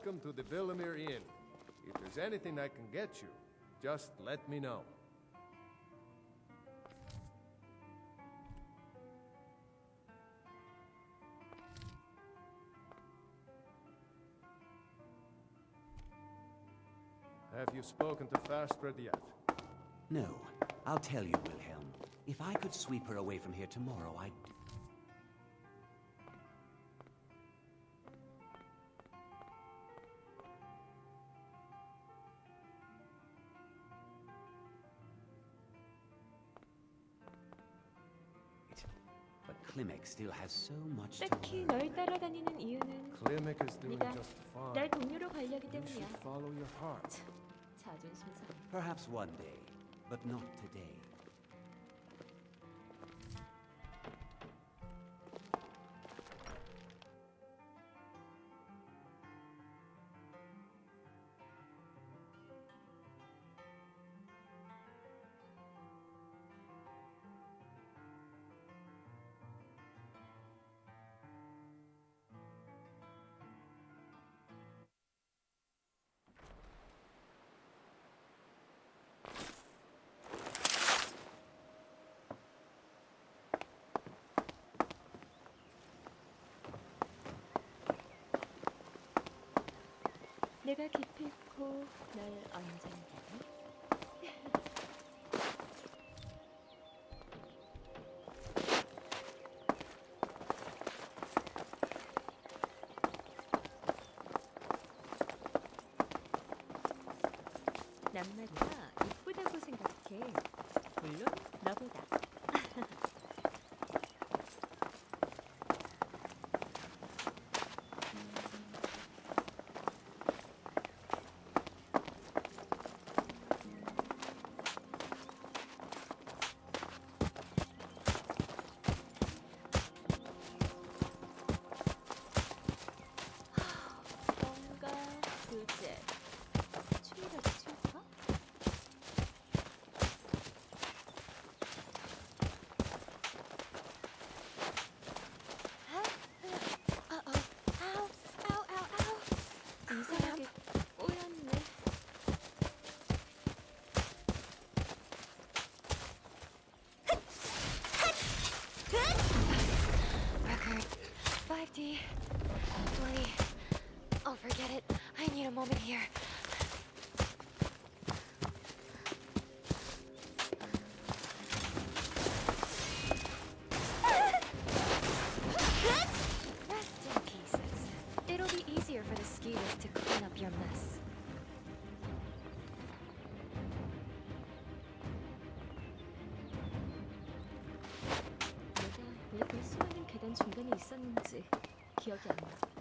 welcome to the Villamere Inn. If there's anything I can get you, just let me know. Have you spoken to Fastbread yet? No. I'll tell you, Wilhelm. If I could sweep her away from here tomorrow, I'd... But Klimek still has so much to 딱히 learn. 널 따라다니는 이유는 Klimek is doing 네가 just fine. 날 동료로 관리하기 You 때문이야. should follow your heart. 자존심 상해. Perhaps one day, but not today. 내가 기필코 널 언젠가 난 말이야 이쁘다고 생각해. 물론 너보다. 뭔가 부재. 춤이라도 출까? 이상하게 꼬였네. Record 5D 20. Oh, forget it. I need a moment here. Rest in pieces. It'll be easier for the skeeters to clean up your mess. 내가 이렇게 수많은 계단 중간에 있었는지 기억이 안 나.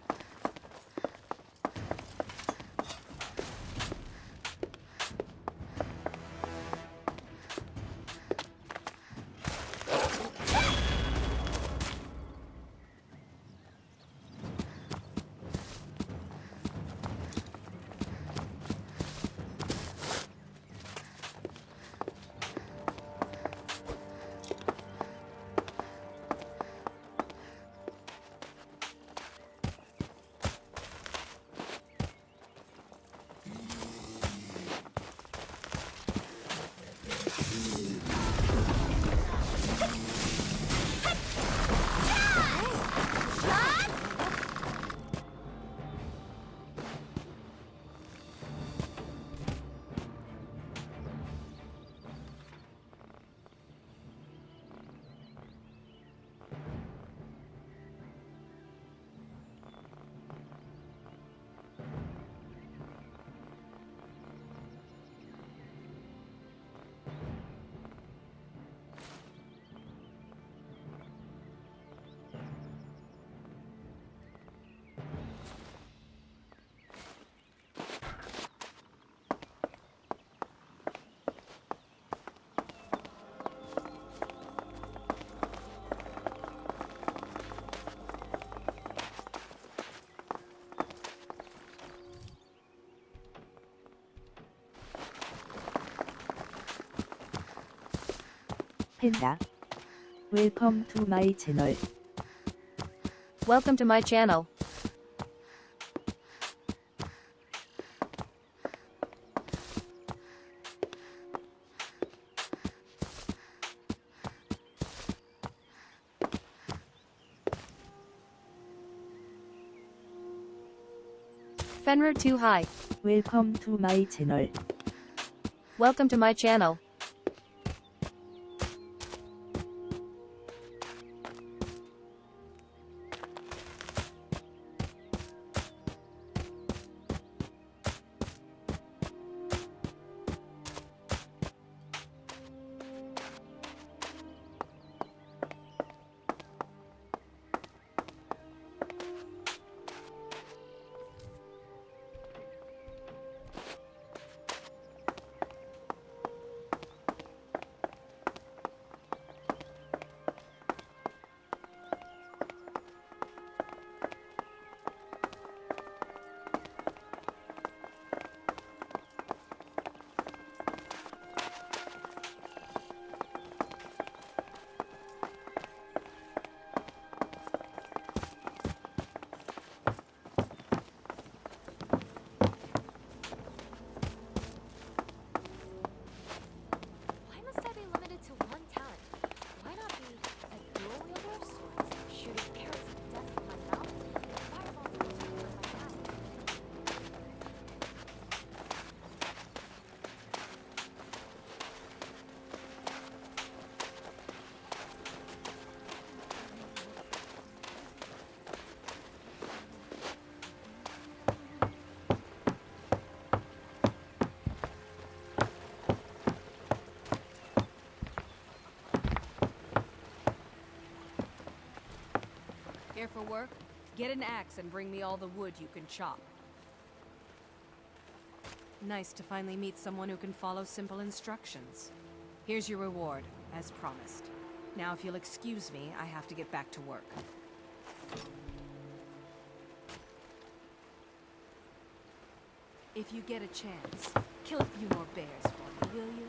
펜다. Welcome to my channel. Welcome to my channel. Fenrir too high. Welcome to my channel. Welcome to my channel. Why must I be limited to one talent? Why not be a dual wielder of swords, shooting arrows of death from my mouth, and fireballs of death from my eyes? Here for work? Get an axe and bring me all the wood you can chop. Nice to finally meet someone who can follow simple instructions. Here's your reward, as promised. Now if you'll excuse me, I have to get back to work. If you get a chance, kill a few more bears for me, will you?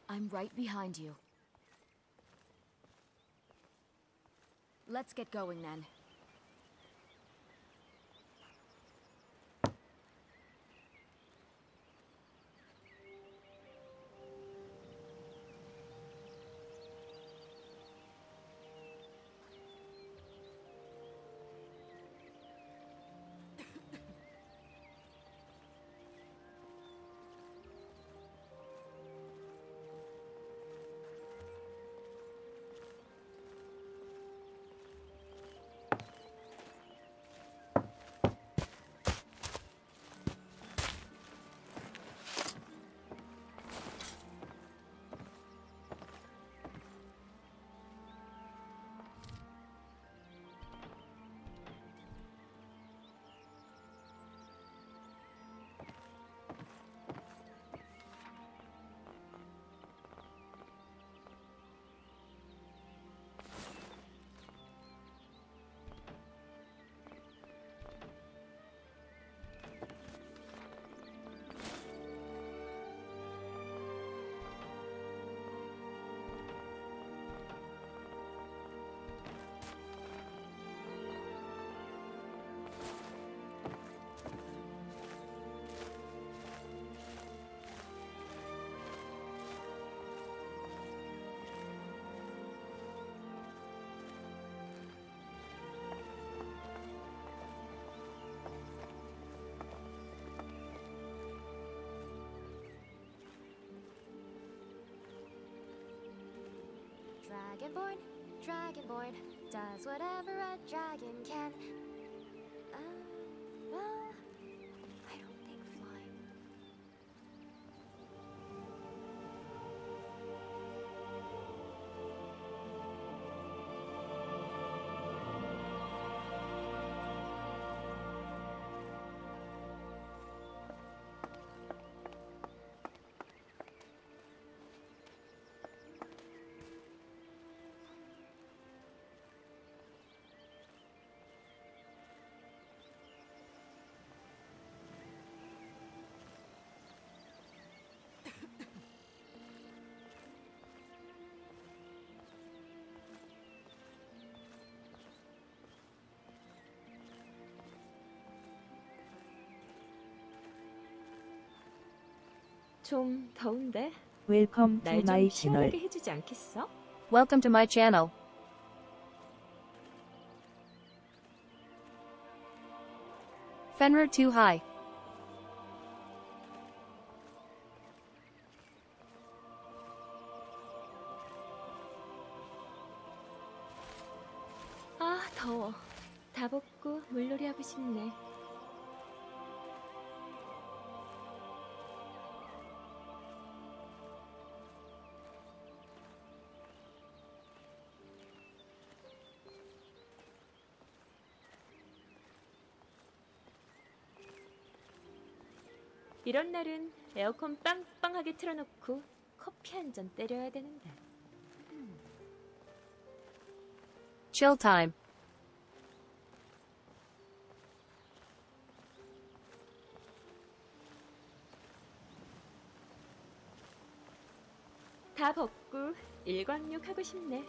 I'm right behind you. Let's get going then. Dragonborn, Dragonborn, does whatever a dragon can. Well, I don't think flying. 좀 더운데 웰컴 투 날 좀 마이 시원하게 채널. 해주지 않겠어? Welcome to my channel. Fenrir too high. 아, 더워. 다 벗고 물놀이 하고 싶네. 이런 날은 에어컨 빵빵하게 틀어놓고 커피 한 잔 때려야 되는데. Chill time. 다 벗고 일광욕 하고 싶네.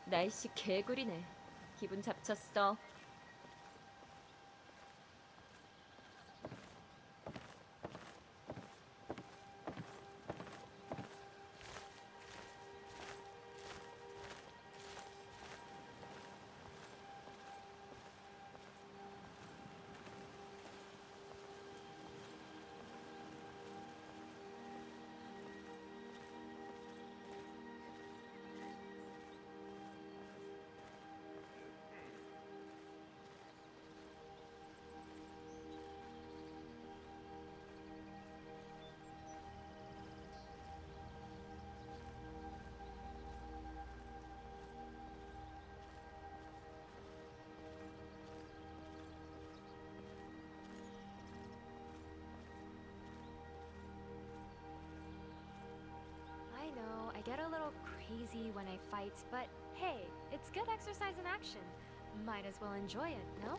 날씨 개구리네. 기분 잡쳤어. get a little crazy when I fight, but hey, it's good exercise in action. Might as well enjoy it, no?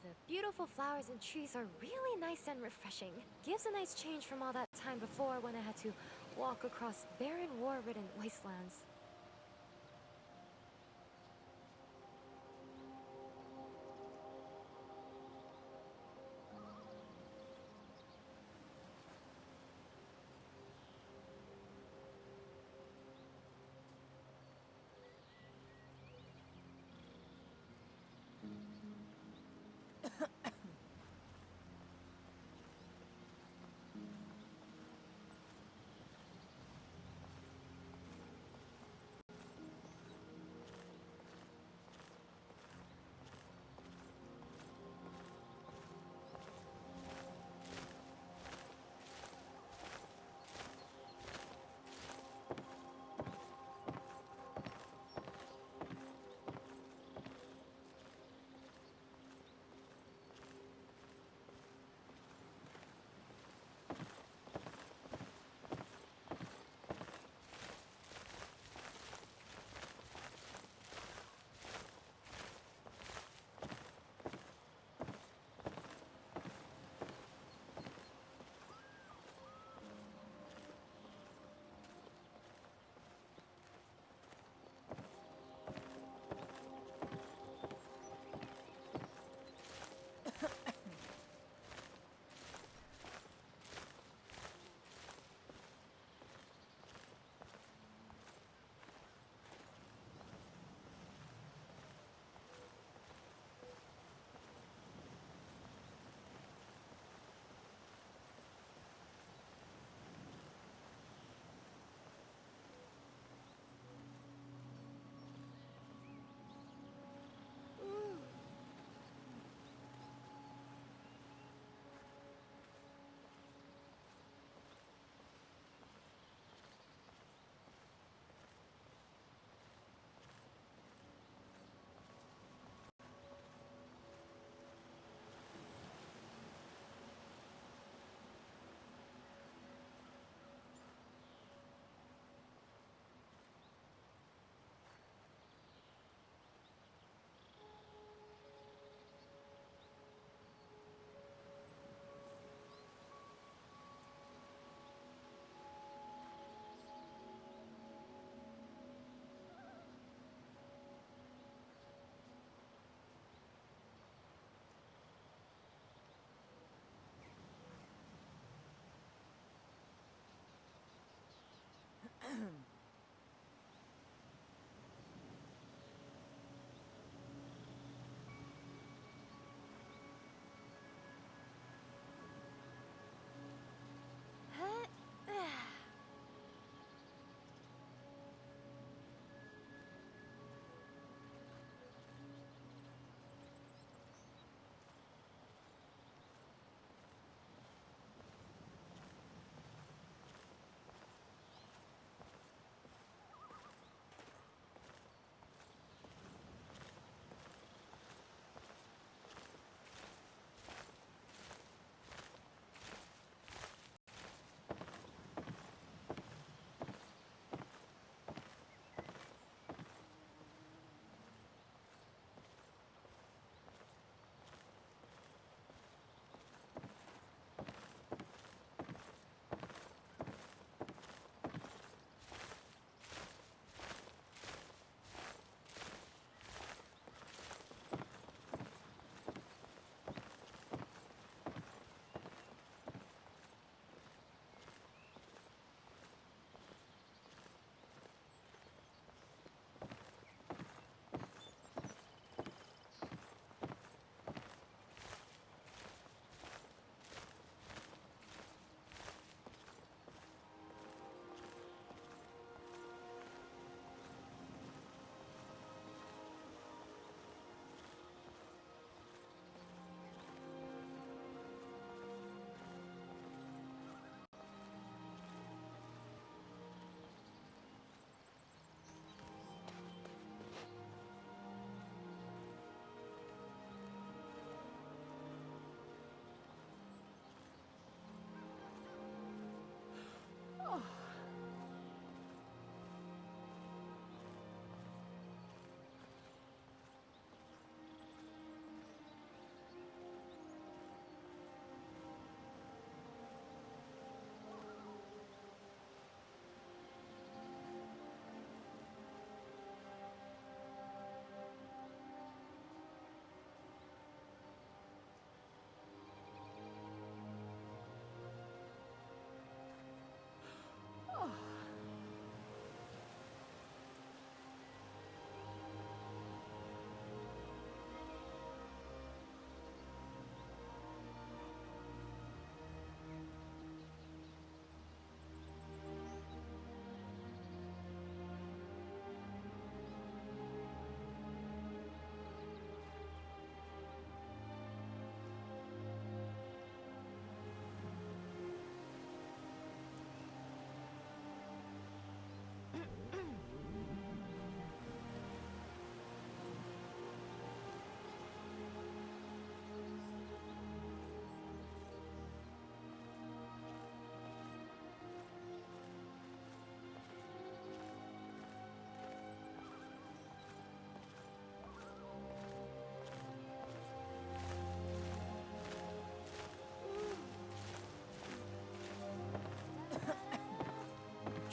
The beautiful flowers and trees are really nice and refreshing. Gives a nice change from all that time before when I had to walk across barren, war-ridden wastelands.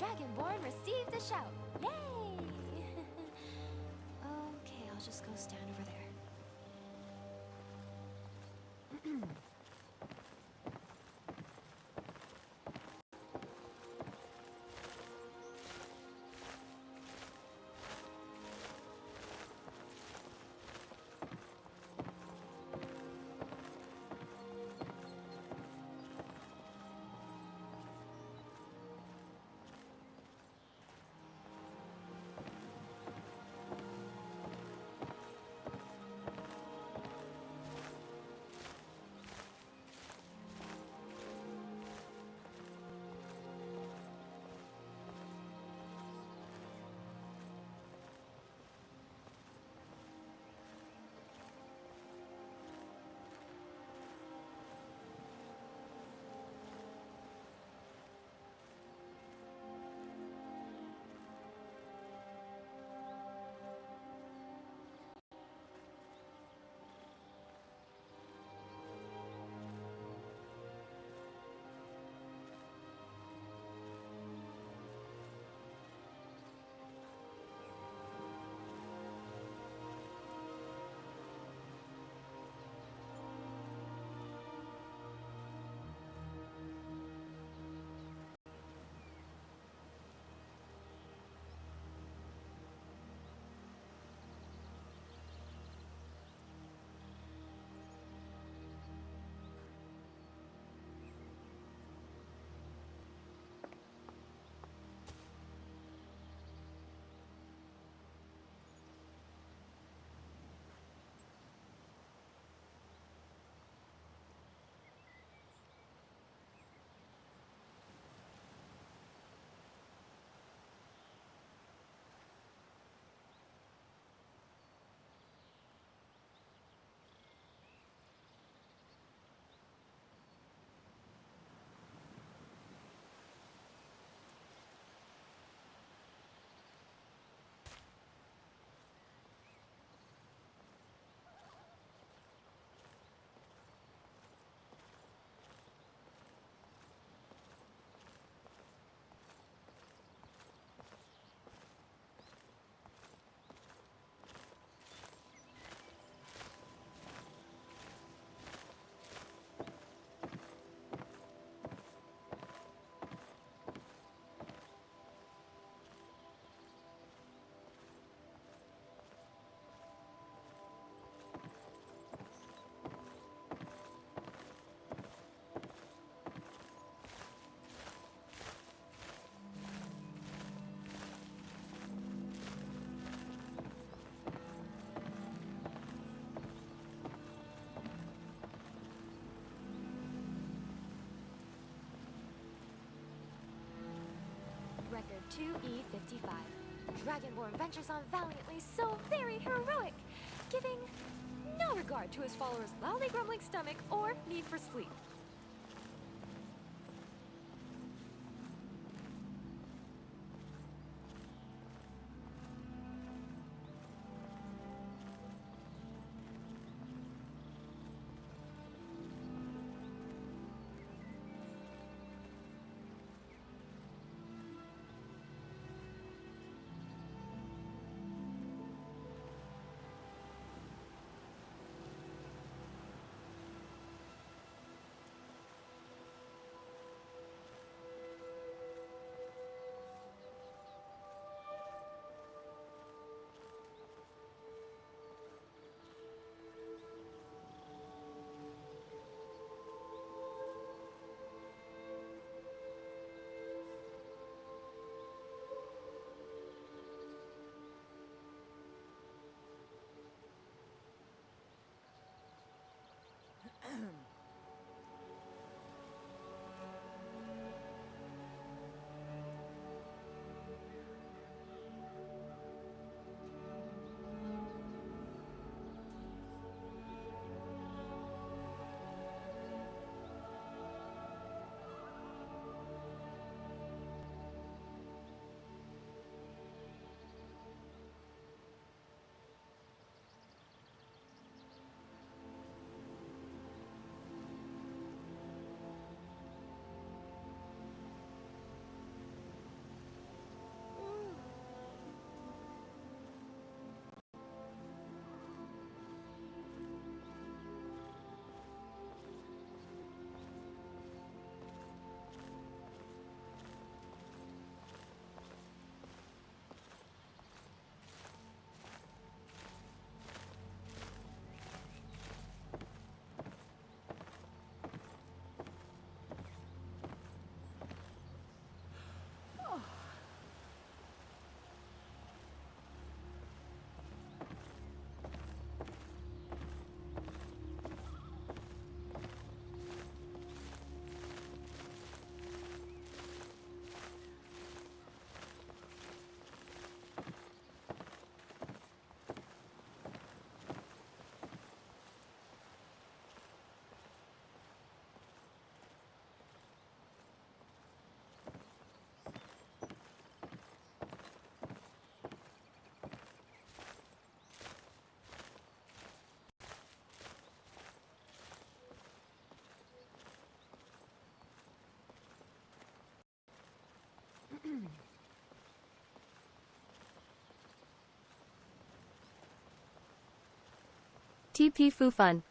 Dragonborn received a shout. Yay! Okay, I'll just go stand over there. 2E55. Dragonborn ventures on valiantly, so very heroic, giving no regard to his followers' loudly grumbling stomach or need for sleep. TP Fu Fun.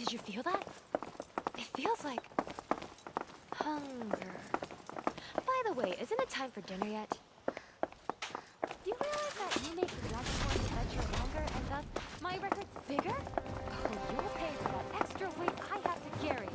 Did you feel that? It feels like hunger. By the way, isn't it time for dinner yet? Do you realize that you make less points to touch your hunger, and thus my record's bigger? Oh, you'll pay for that extra weight I have to carry.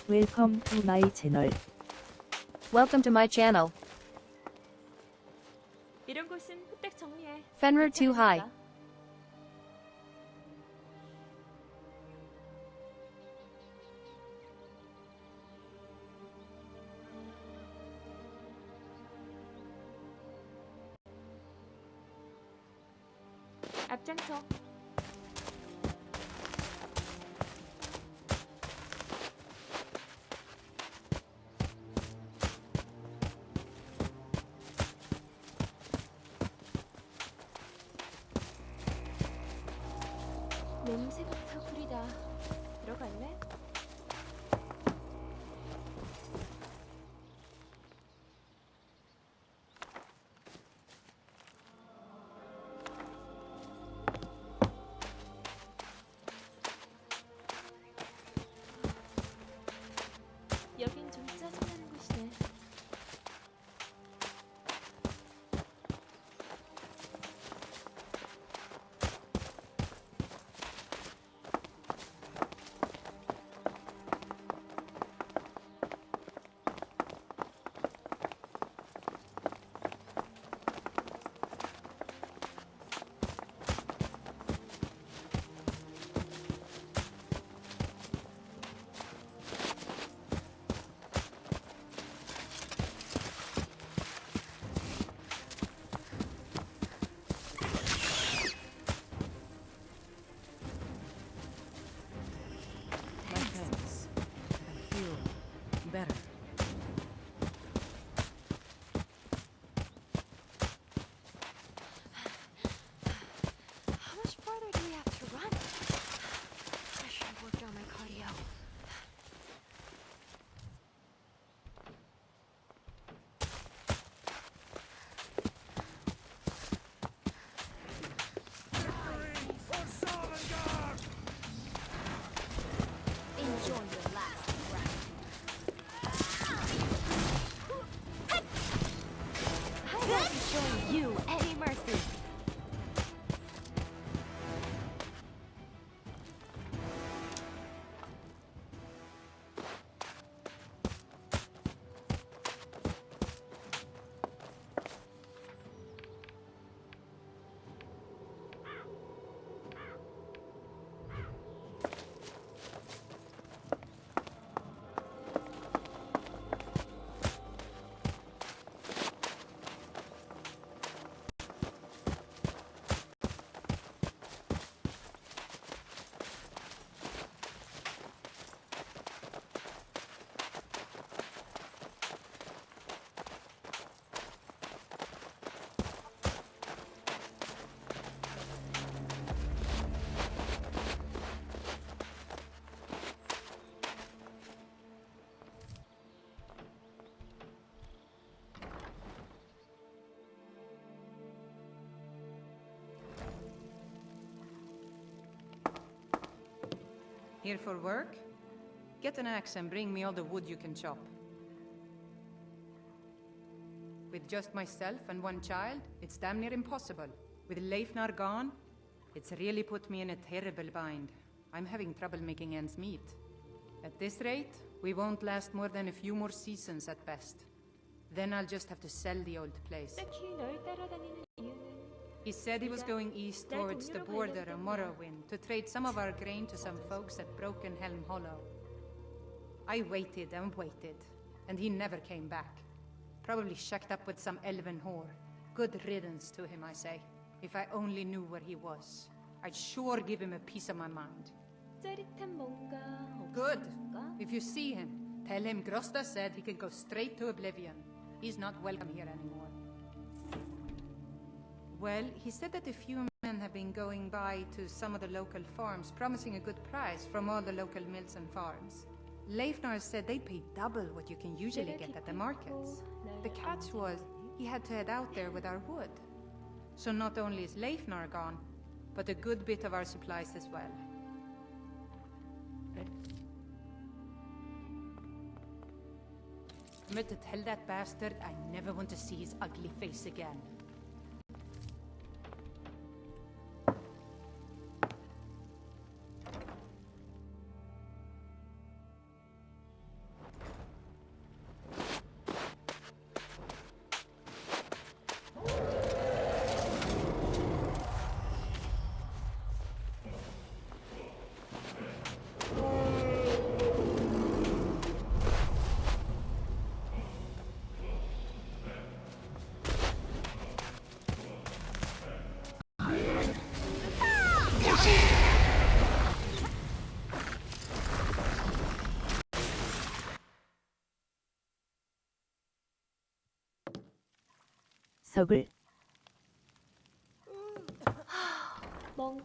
Welcome to my channel. Welcome to my channel. 이런 곳은 후딱 정리해. Fenrir too high. 앞장서. 냄새부터 구리다. 들어갈래? 여긴 좀 짜증나는 곳이네. My thanks. I feel better. How much farther do we have to run? I should have worked on my cardio. Enjoy your last breath. I won't be showing you any mercy. Here for work? Get an axe and bring me all the wood you can chop. With just myself and one child, it's damn near impossible. With Leifnar gone, it's really put me in a terrible bind. I'm having trouble making ends meet. At this rate, we won't last more than a few more seasons at best. Then I'll just have to sell the old place. 딱히 널 따라다니는 이유는 He said he was going east towards the border of Morrowind to trade some of our grain to some folks at Broken Helm Hollow. I waited and waited, and he never came back. Probably shacked up with some elven whore. Good riddance to him, I say. If I only knew where he was, I'd sure give him a piece of my mind. 짜릿한 뭔가 Good. 없을까? If you see him, tell him Grosta said he could go straight to Oblivion. He's not welcome here anymore. Well, he said that a few men have been going by to some of the local farms, promising a good price from all the local mills and farms. Leifnar said they'd pay double what you can usually get at the markets. The catch was, he had to head out there with our wood. So not only is Leifnar gone, but a good bit of our supplies as well. I'm to tell that bastard I never want to see his ugly face again. 석을 멍.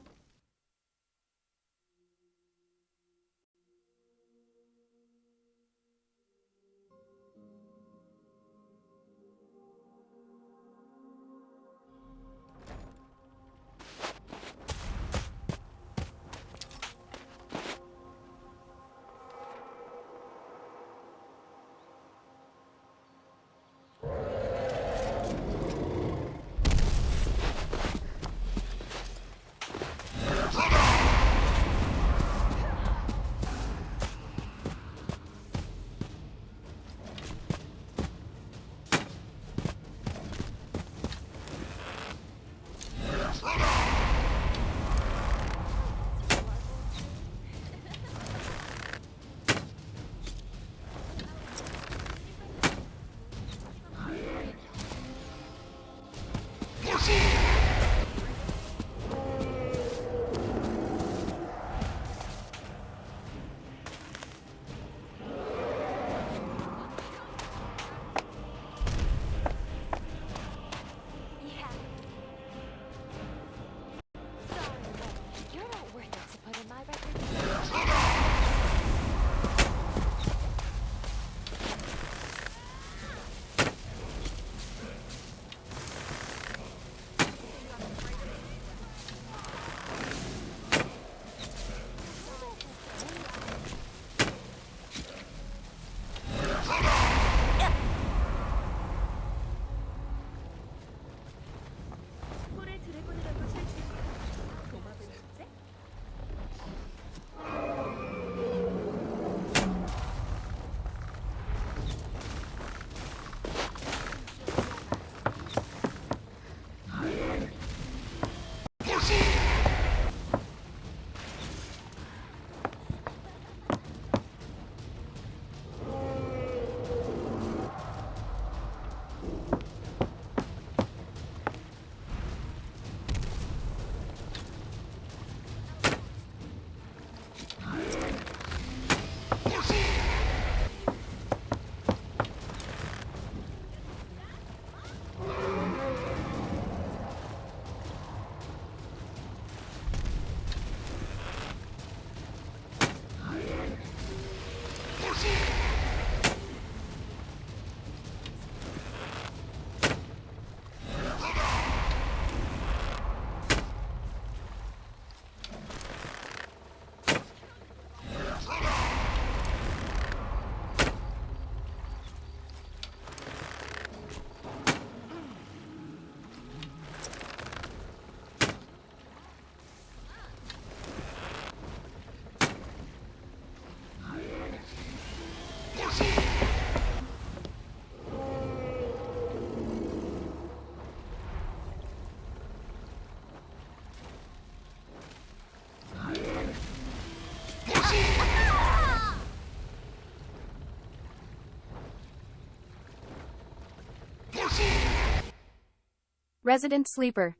Resident sleeper.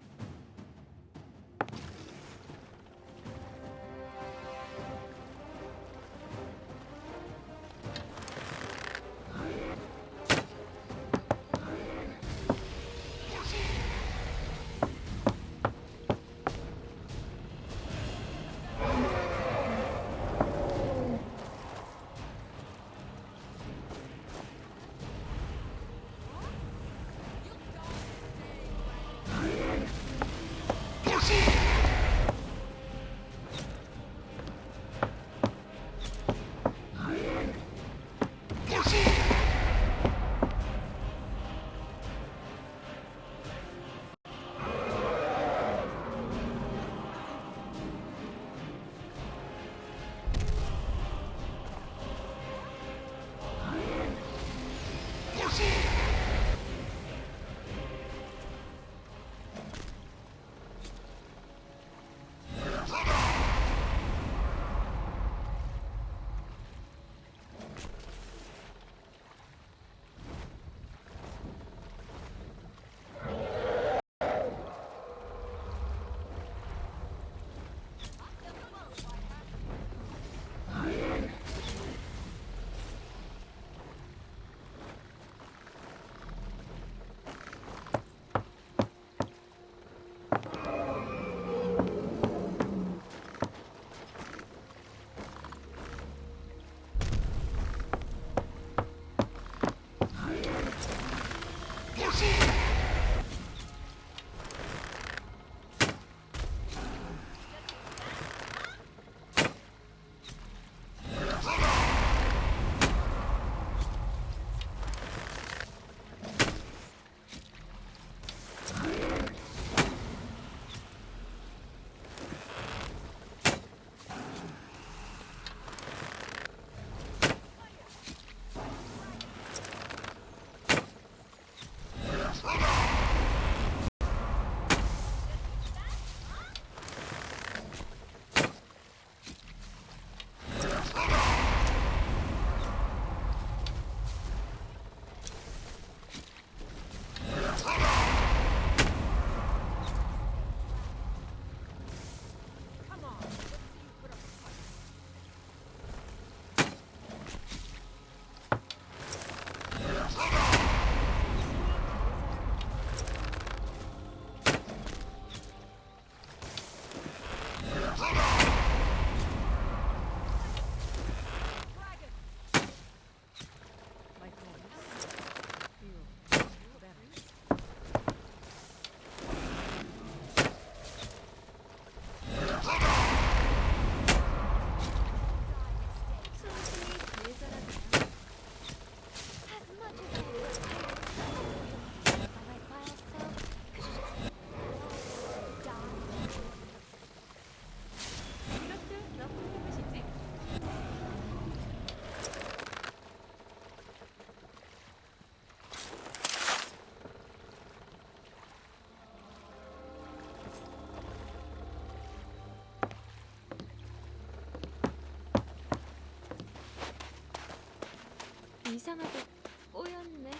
이상하게 꼬였네.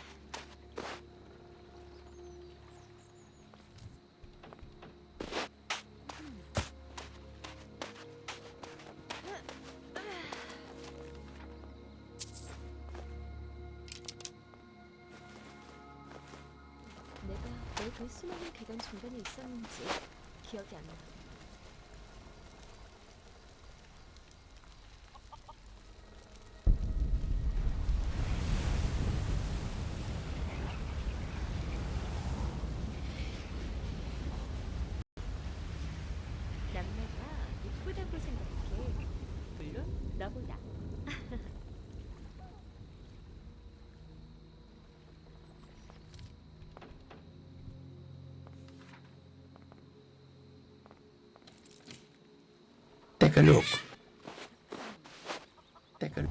내가 왜 그 수많은 계단 중간에 있었는지 기억이 안 나. 남매가 이쁘다고 생각해. 물론 너보다. Take a look. Take a look.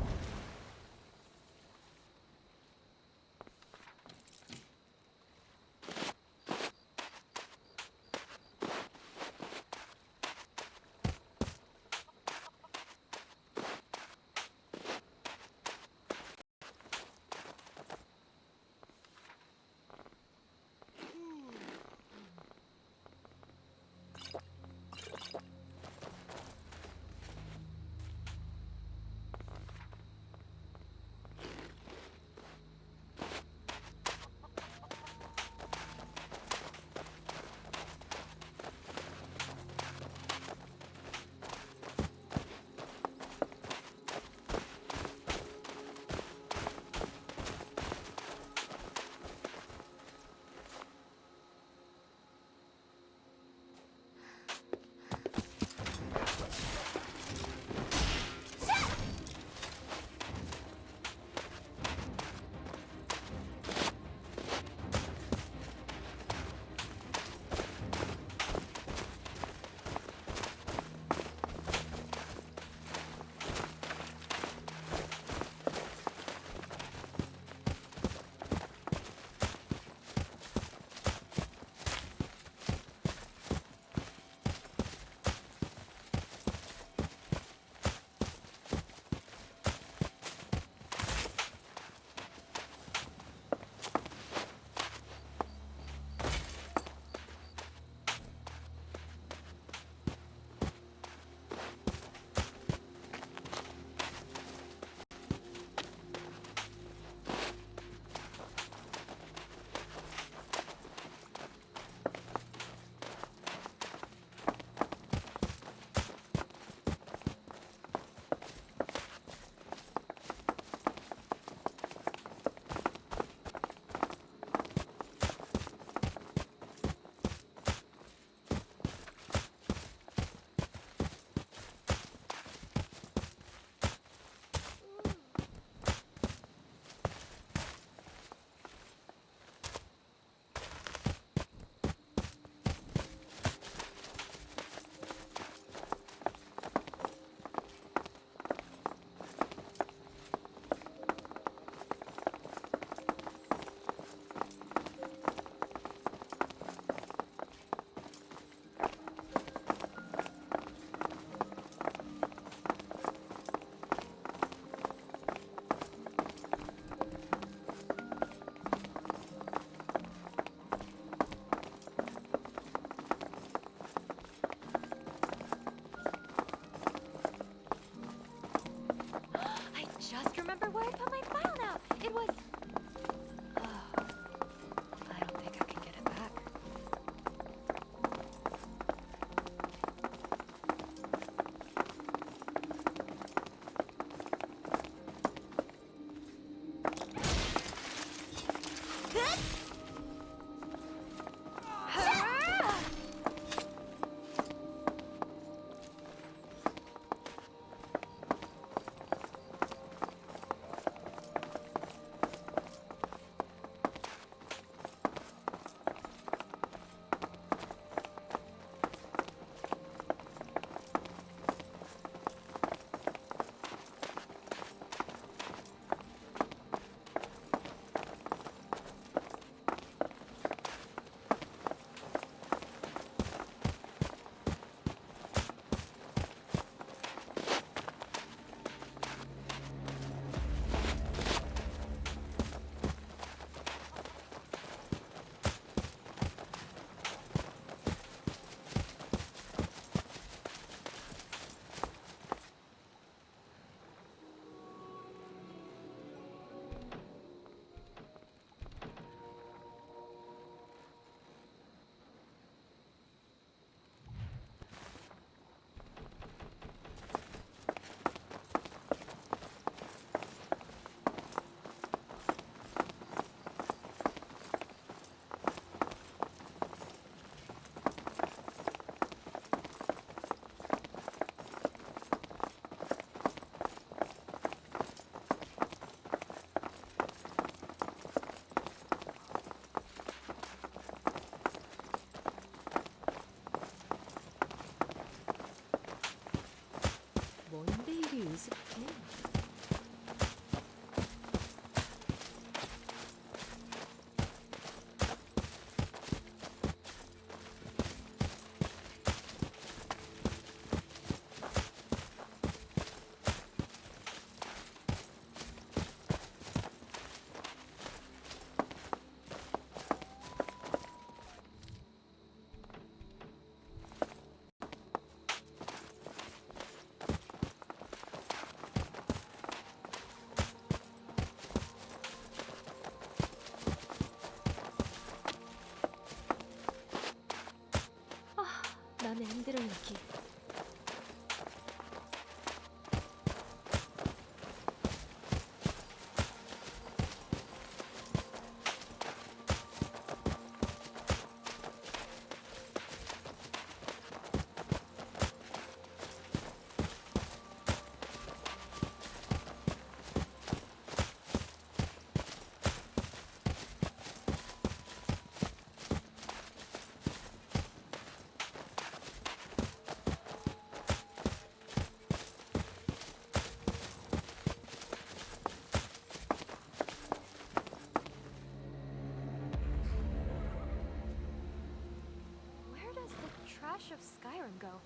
go.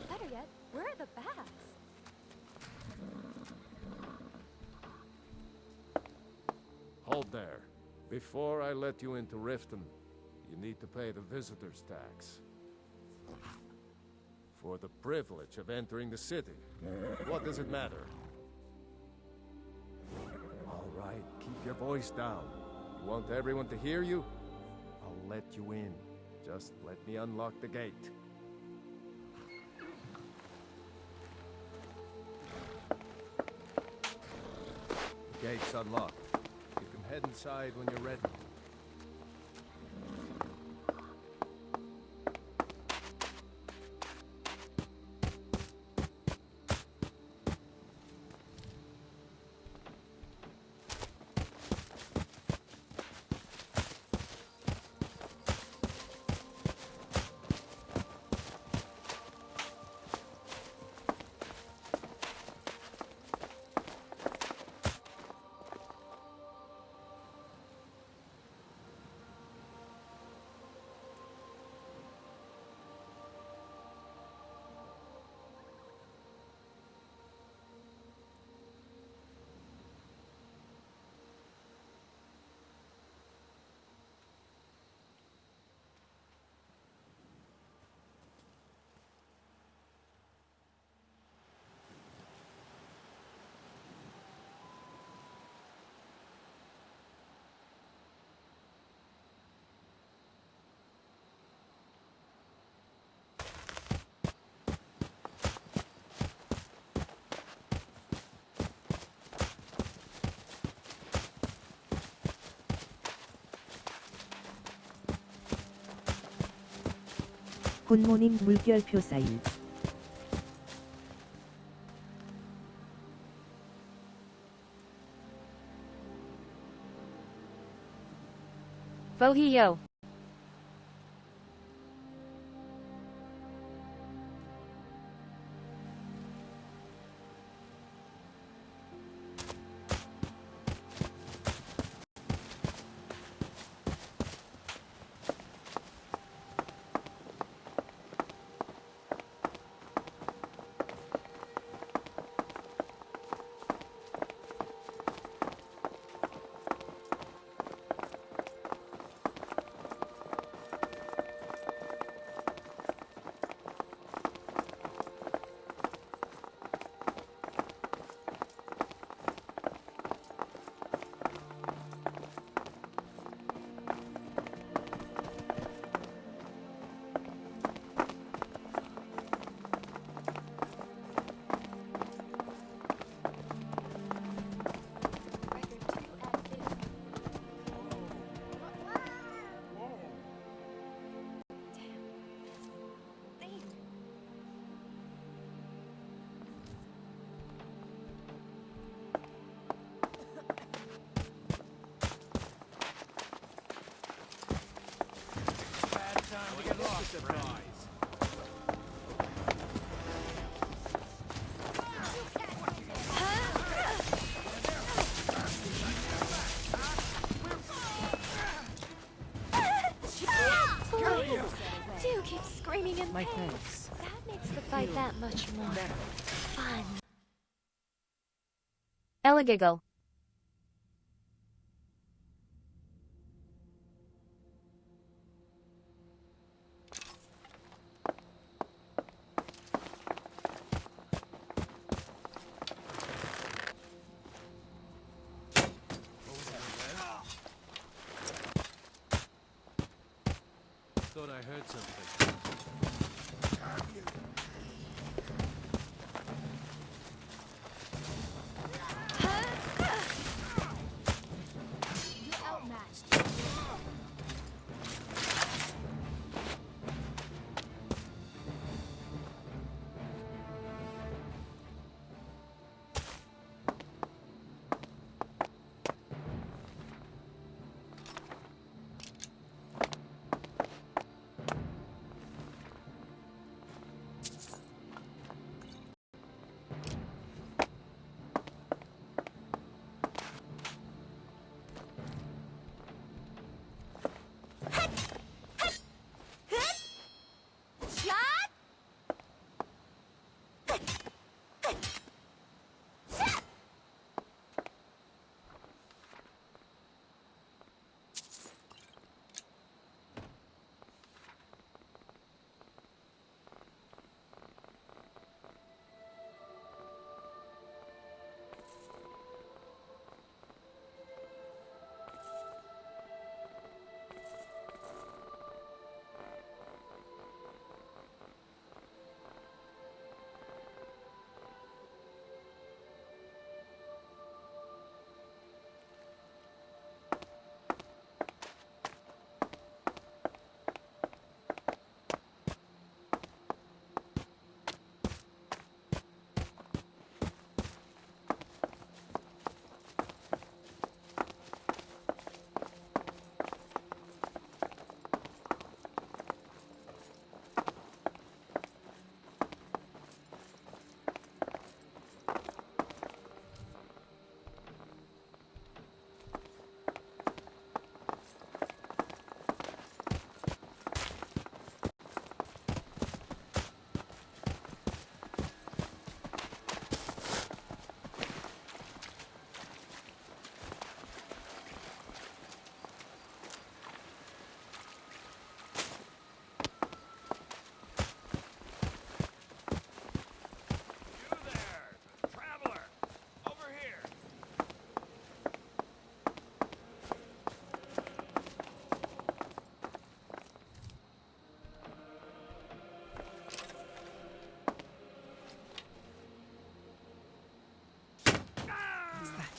Better yet, where are the baths? Hold there. Before I let you into Riften, you need to pay the visitor's tax. For the privilege of entering the city. What does it matter? All right, keep your voice down. You want everyone to hear you? I'll let you in. Just let me unlock the gate. The gate's unlocked. You can head inside when you're ready. 굿모닝 물결표 사인. Bohiyo. Do keep screaming in My pain. thanks. That makes the fight that much more fun. Elegiggle. Thought I heard something. You're outmatched.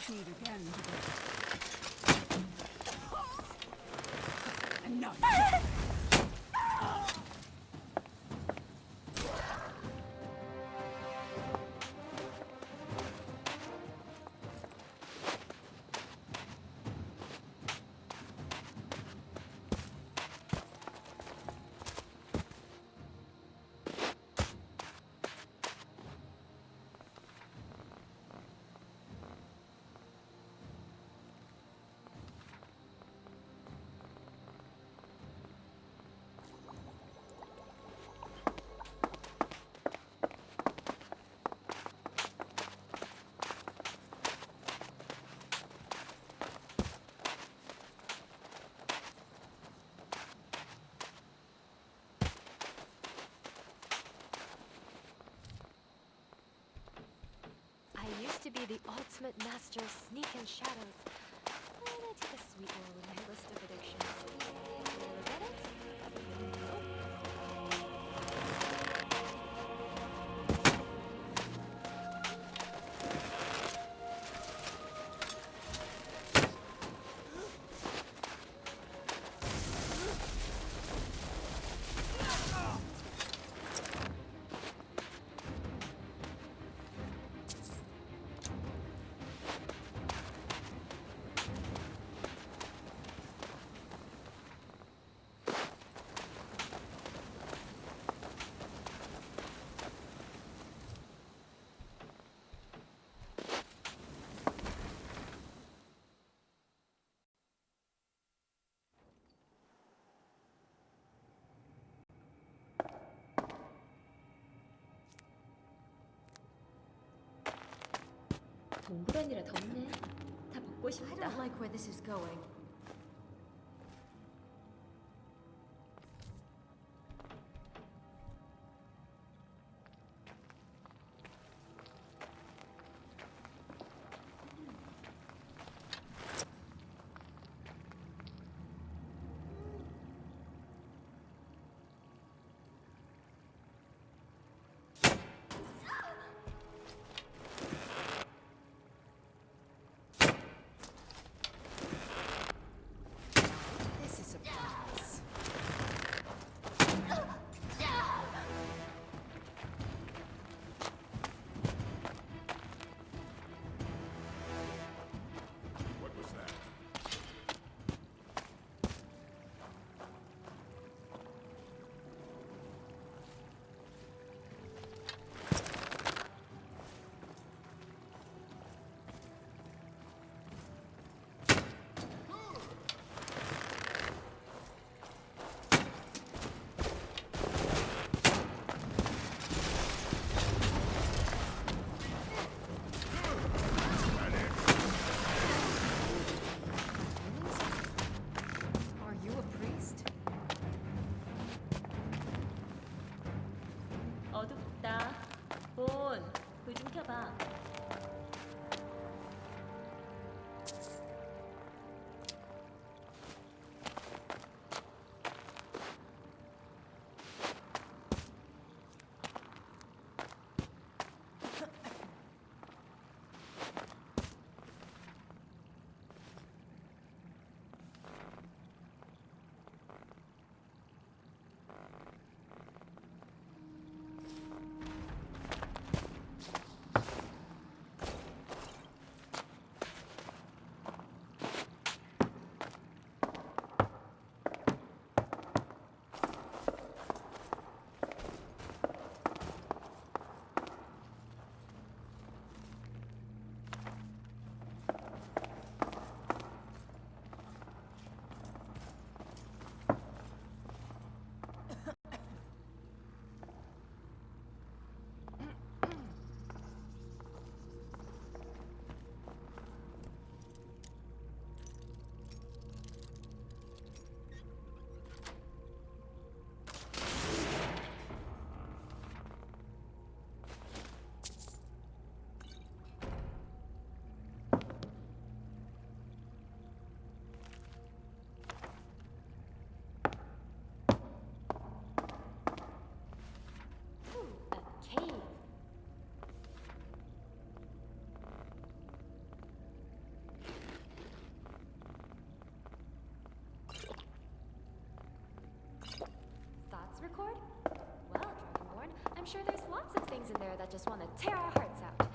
Need again today. Enough. I used to be the ultimate master of sneak and shadows. And I take a sweet roll in my list of addictions. Regret it? Nope. 동물원이라 덥네. 다 벗고 I 싶다. don't like where this is going. sure there's lots of things in there that just want to tear our hearts out.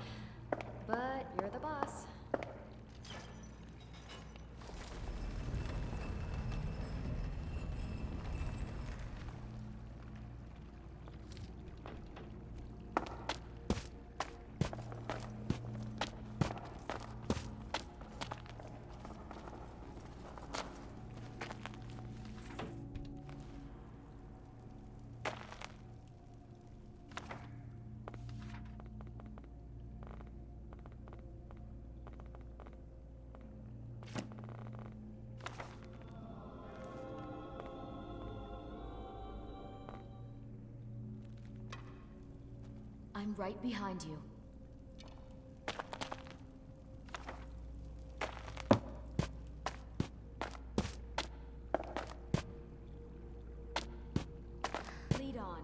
But you're the boss. I'm right behind you. Lead on.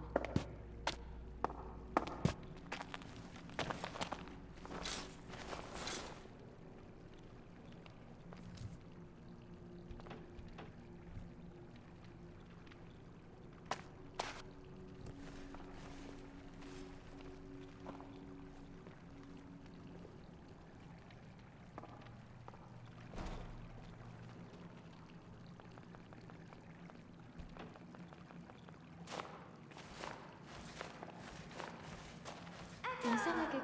이상하게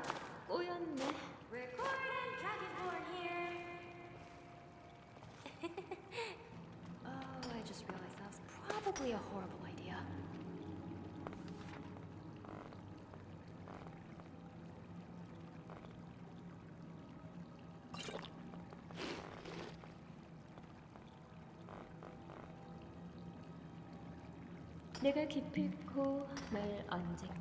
꼬였네. Recording Dragonborn here. Oh, I just realized that was probably a horrible idea. 내가 기필코 날 언젠가는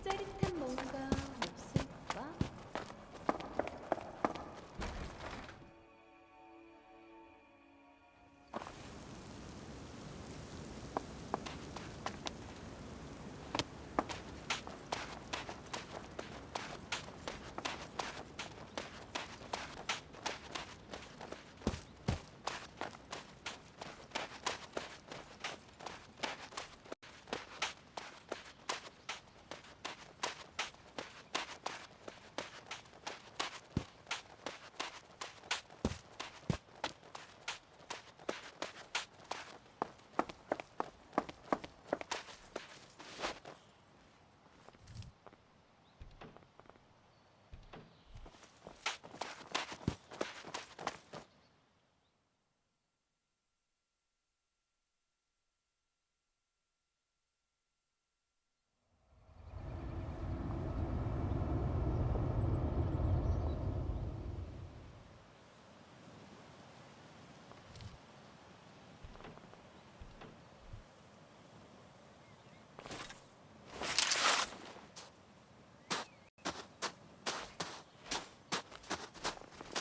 짜릿한 뭔가 없을까?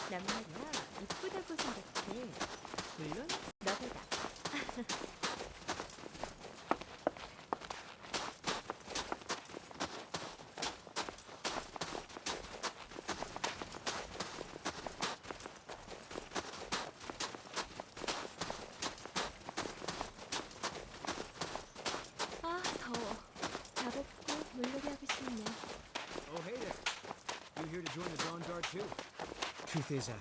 난 말이야 이쁘다고 생각해. 물론 너보다. 아 더워. 다 벗고 물놀이 하고 싶네. Oh, hey there. You here to join the Dawn Guard too? Truth is, I'm a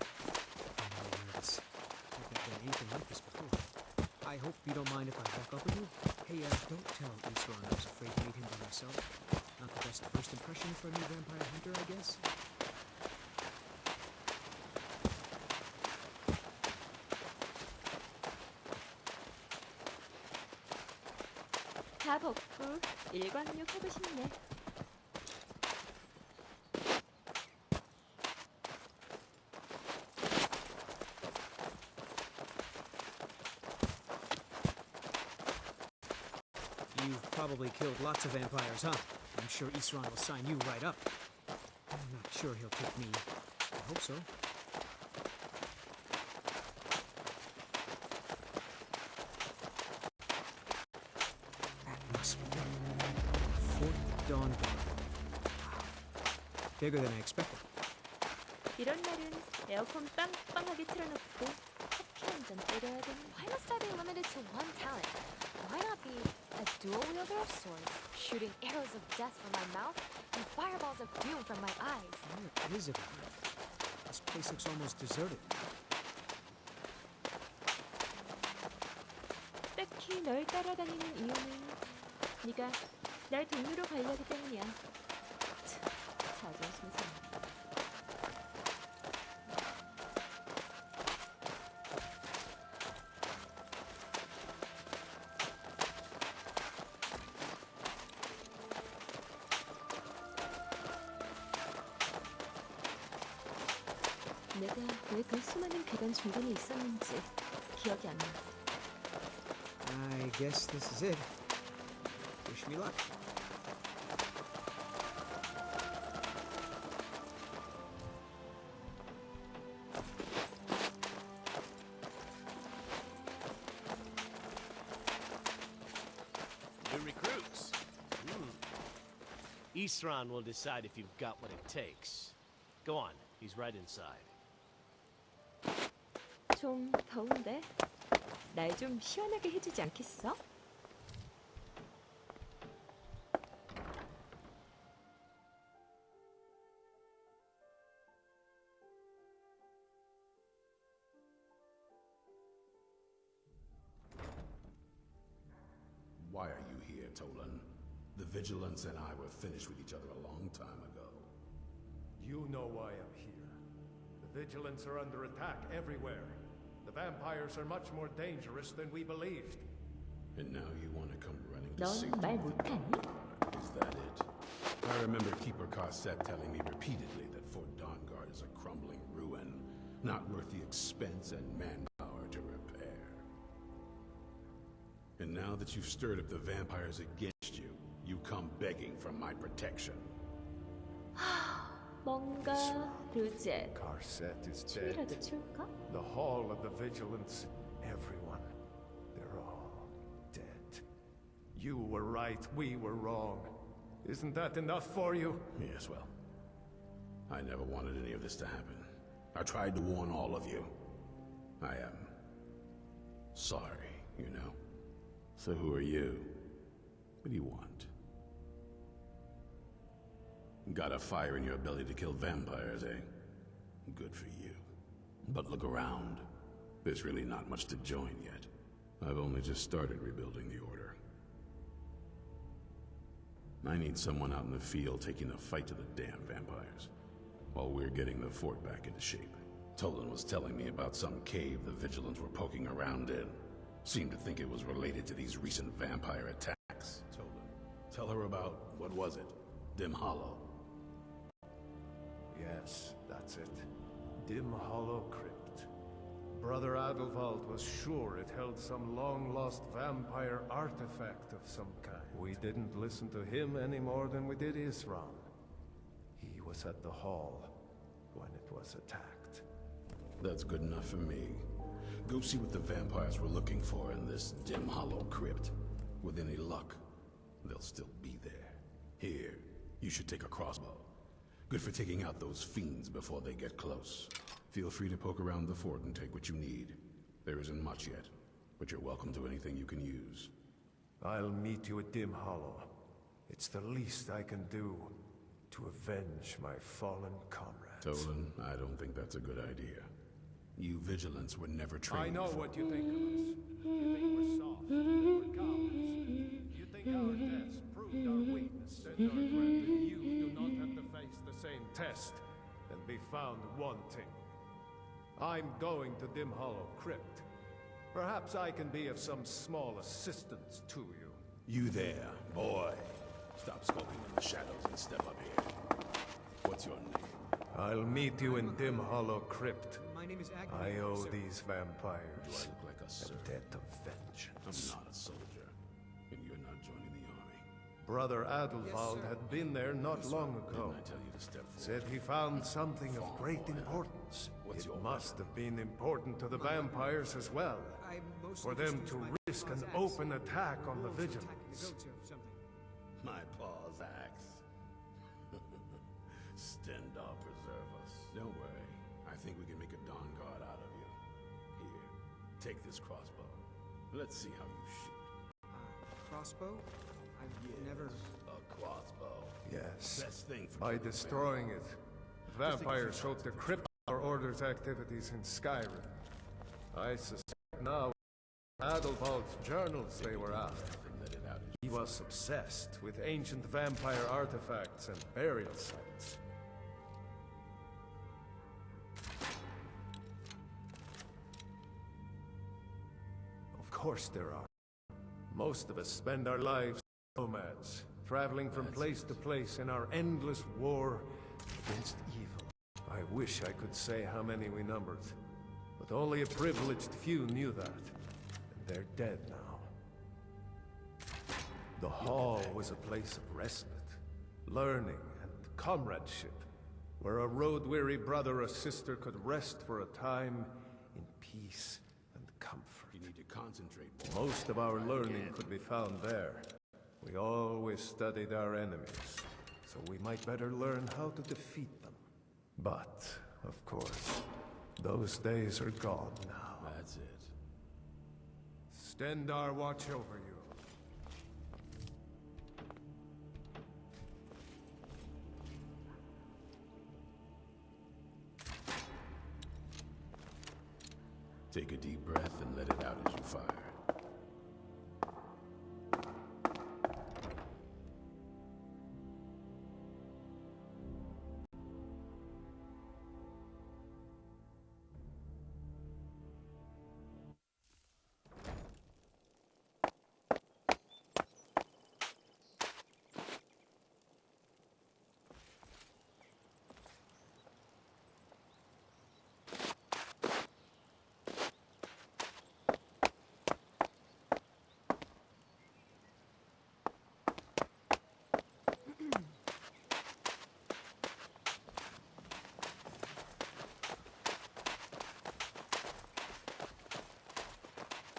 little nervous. I've never done anything like this before. I hope you don't mind if I walk up with you. Hey, don't tell Isran I was afraid to meet him by myself. Not the best first impression for a new vampire hunter, I guess. 다 벗고 일광욕 하고 싶네. You've probably killed lots of vampires, huh? I'm sure Isran will sign you right up. I'm not sure he'll take me. I hope so. That must be it. 14 Dawn Guard. Wow. Bigger than I expected. 이런 날은 에어컨 빵빵하게 틀어놓고 커피 한 잔 때려야 되는. Why must I be limited to one talent? Why not be a dual wielder of swords, shooting arrows of death from my mouth and fireballs of doom from my eyes? Where is everyone? This place looks almost deserted. 딱히 널 따라다니는 이유는 네가 날 동료로 가려기 때문이야. 자존심 상해. 내가 왜 그 수많은 계단 중간에 있었는지 기억이 안 나. I guess this is it. Wish me luck. New recruits. Isran will decide if you've got what it takes. Go on, he's right inside. 좀 더운데? 날 좀 시원하게 해주지 않겠어? Why are you here, Tolan? The Vigilance and I were finished with each other a long time ago. You know why I'm here. The Vigilants are under attack everywhere. The vampires are much more dangerous than we believed. And now you want to come running to 넌 safety? 말 못하니? Is that it? I remember Keeper Carset telling me repeatedly that Fort Dawnguard is a crumbling ruin, not worth the expense and manpower to repair. And now that you've stirred up the vampires against you, you come begging for my protection. 뭔가 루제 Carset is dead. 춤이라도 출까? The Hall of the Vigilance, everyone, they're all dead. You were right, we were wrong. Isn't that enough for you? Yes, well, I never wanted any of this to happen. I tried to warn all of you. I am sorry, you know. So who are you? What do you want? Got a fire in your ability to kill vampires, eh? Good for you. But look around. There's really not much to join yet. I've only just started rebuilding the Order. I need someone out in the field taking the fight to the damn vampires, while we're getting the fort back into shape. Tolan was telling me about some cave the Vigilants were poking around in. Seemed to think it was related to these recent vampire attacks. Tolan, tell her about, what was it? Dim Hollow. Yes, that's it. Dim Hollow Crypt. Brother Adelwald was sure it held some long-lost vampire artifact of some kind. We didn't listen to him any more than we did Isran. He was at the hall when it was attacked. That's good enough for me. Go see what the vampires were looking for in this Dim Hollow Crypt. With any luck, they'll still be there. Here, you should take a crossbow. Good for taking out those fiends before they get close. Feel free to poke around the fort and take what you need. There isn't much yet, but you're welcome to anything you can use. I'll meet you at Dim Hollow. It's the least I can do to avenge my fallen comrades. Tolan, I don't think that's a good idea. You Vigilants were never trained. I know what you think of us. You think we're soft, we're cowards. You think our deaths proved our weakness and are granted you do not have to face the same test and be found wanting. I'm going to Dim Hollow Crypt. Perhaps I can be of some small assistance to you. You there, boy. Stop skulking in the shadows and step up here. What's your name? I'll meet you in Dim Hollow Crypt. My name is Agni. I owe sir. these Do I vampires look like a a servant? debt of I'm vengeance. not a soldier, and you're not joining the army. Brother Adelwald sir. had been there not long ago. Didn't I tell you to step forward? Said he found something of great importance. What's It your must have been important to the vampires as well. I mostly For them just to use my risk paws an axe. open attack on the Wolves are attacking Vigilance. the goats or something. My paw's axe. Don't worry. I think we can make a Dawn Guard out of you. Here, take this crossbow. Let's see how you shoot. Crossbow? I've never... A crossbow. Yes. Best thing for By killing destroying it, the vampires hope to cripple our Order's activities in Skyrim. I suspect now Adalbald's journals they were after. He was obsessed with ancient vampire artifacts and burial sites. Of course there are. Most of us spend our lives as nomads, traveling from place to place in our endless war against evil. I wish I could say how many we numbered, but only a privileged few knew that, and they're dead now. The Hall was a place of respite, learning, and comradeship, where a road-weary brother or sister could rest for a time in peace and comfort. You need to concentrate more. Most of our learning could be found there. We always studied our enemies, so we might better learn how to defeat them. But, of course, those days are gone now. That's it. Stendar watch over you. Take a deep breath and let it out as you fire.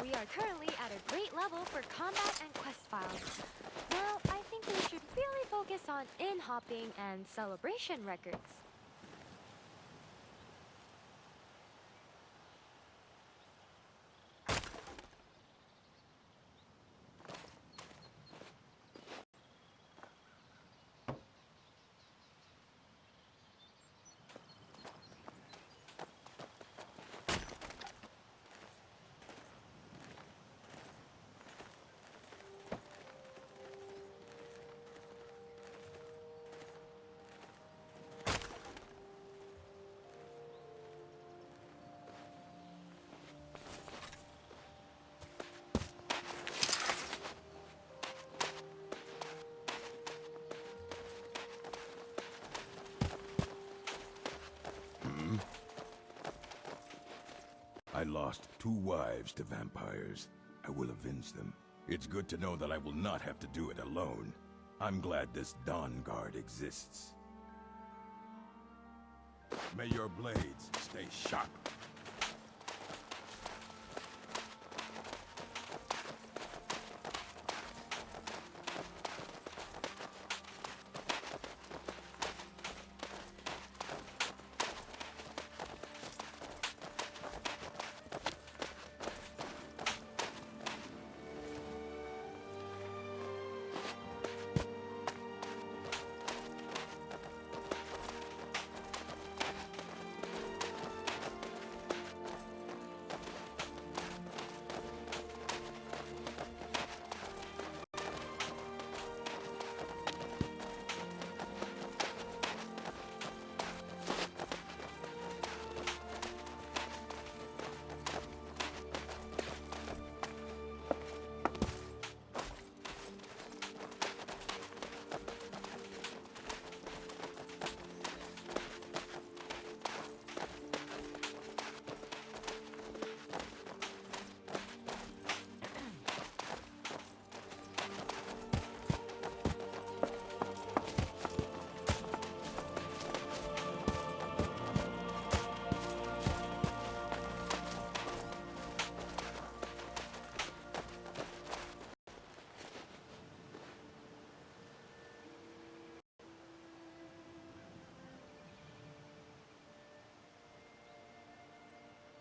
We are currently at a great level for combat and quest files. Now, I think we should really focus on in-hopping and celebration records. I lost 2 wives to vampires. I will avenge them. It's good to know that I will not have to do it alone. I'm glad this Dawn Guard exists. May your blades stay sharp.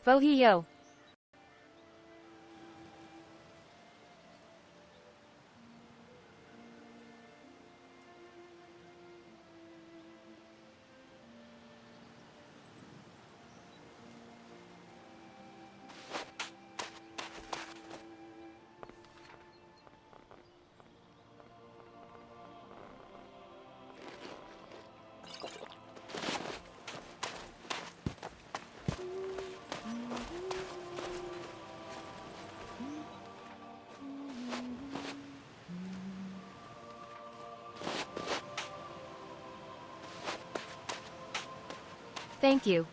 Bohiyo. Thank you.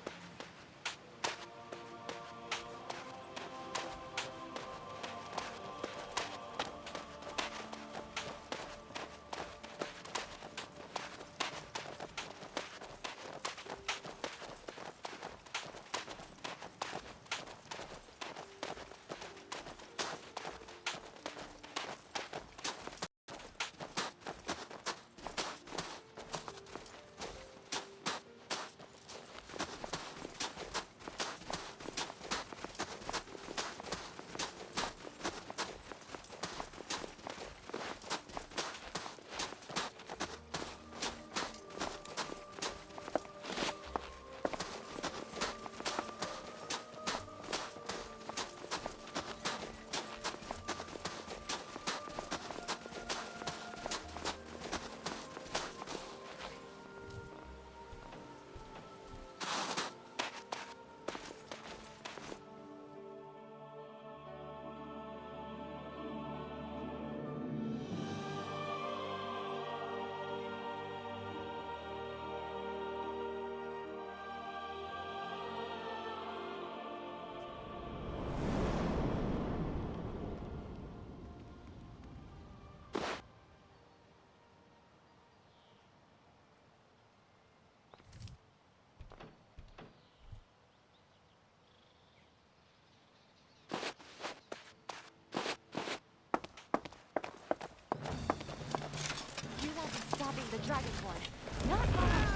You won't be stopping the Dragonborn. Not long.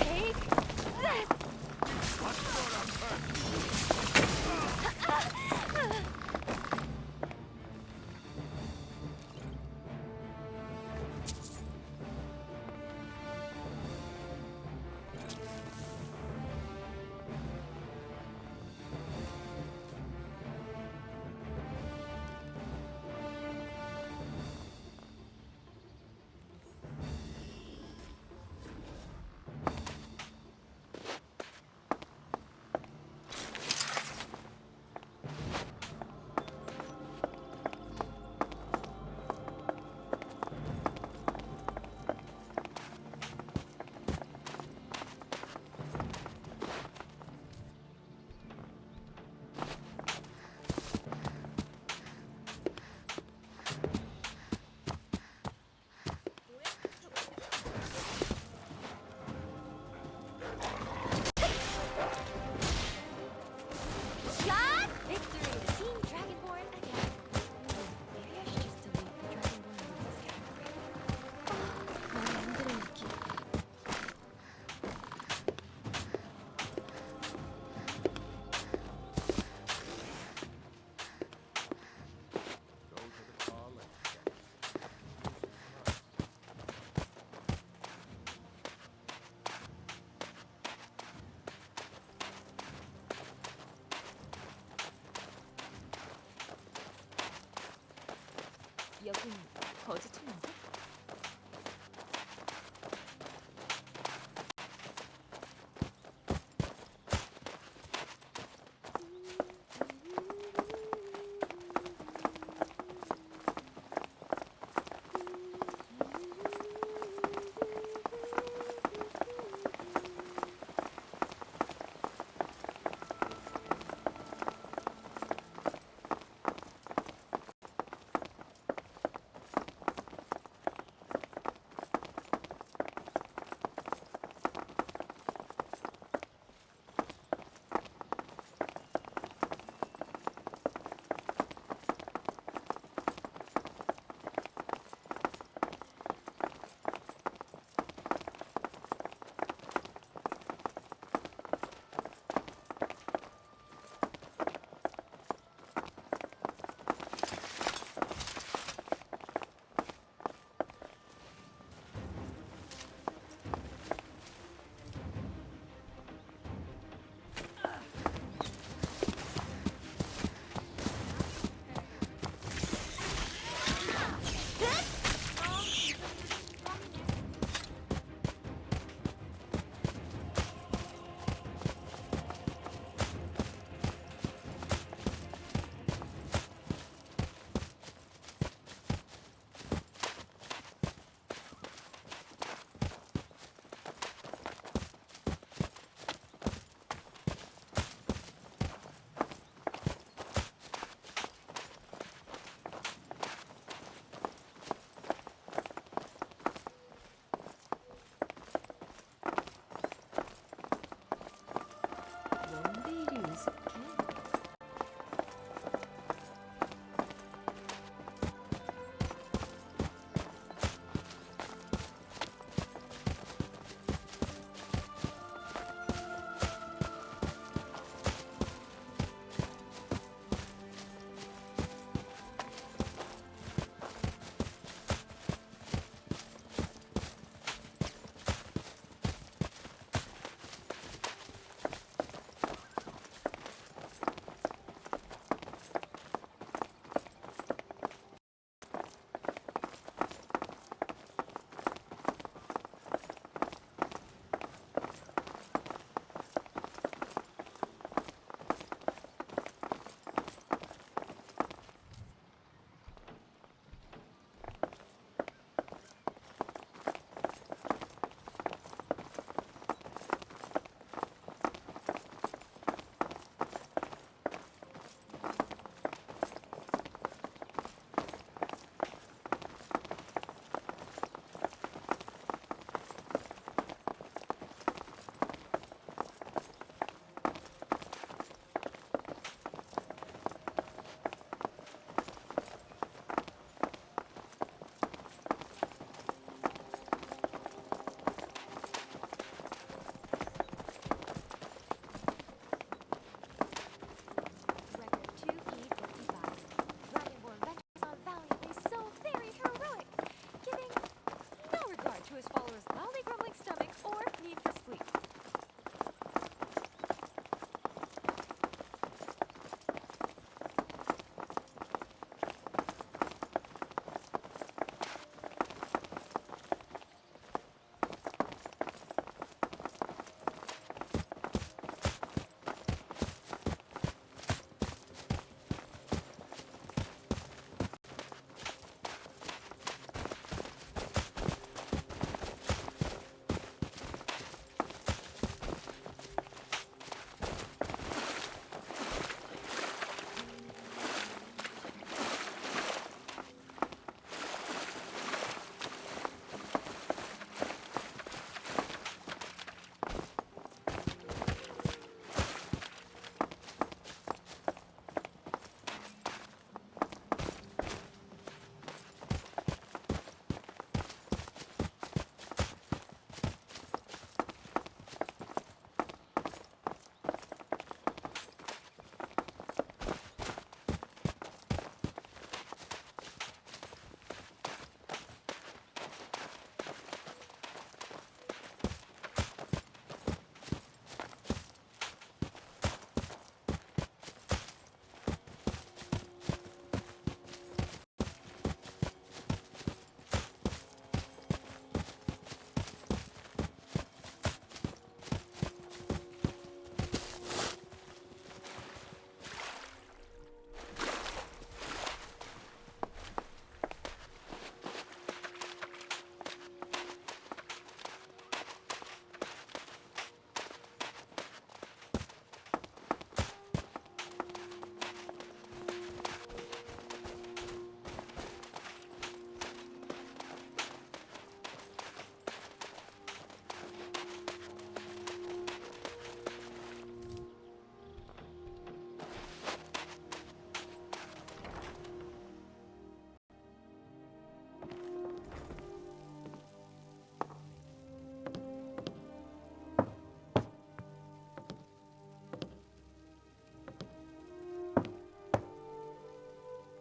Take this!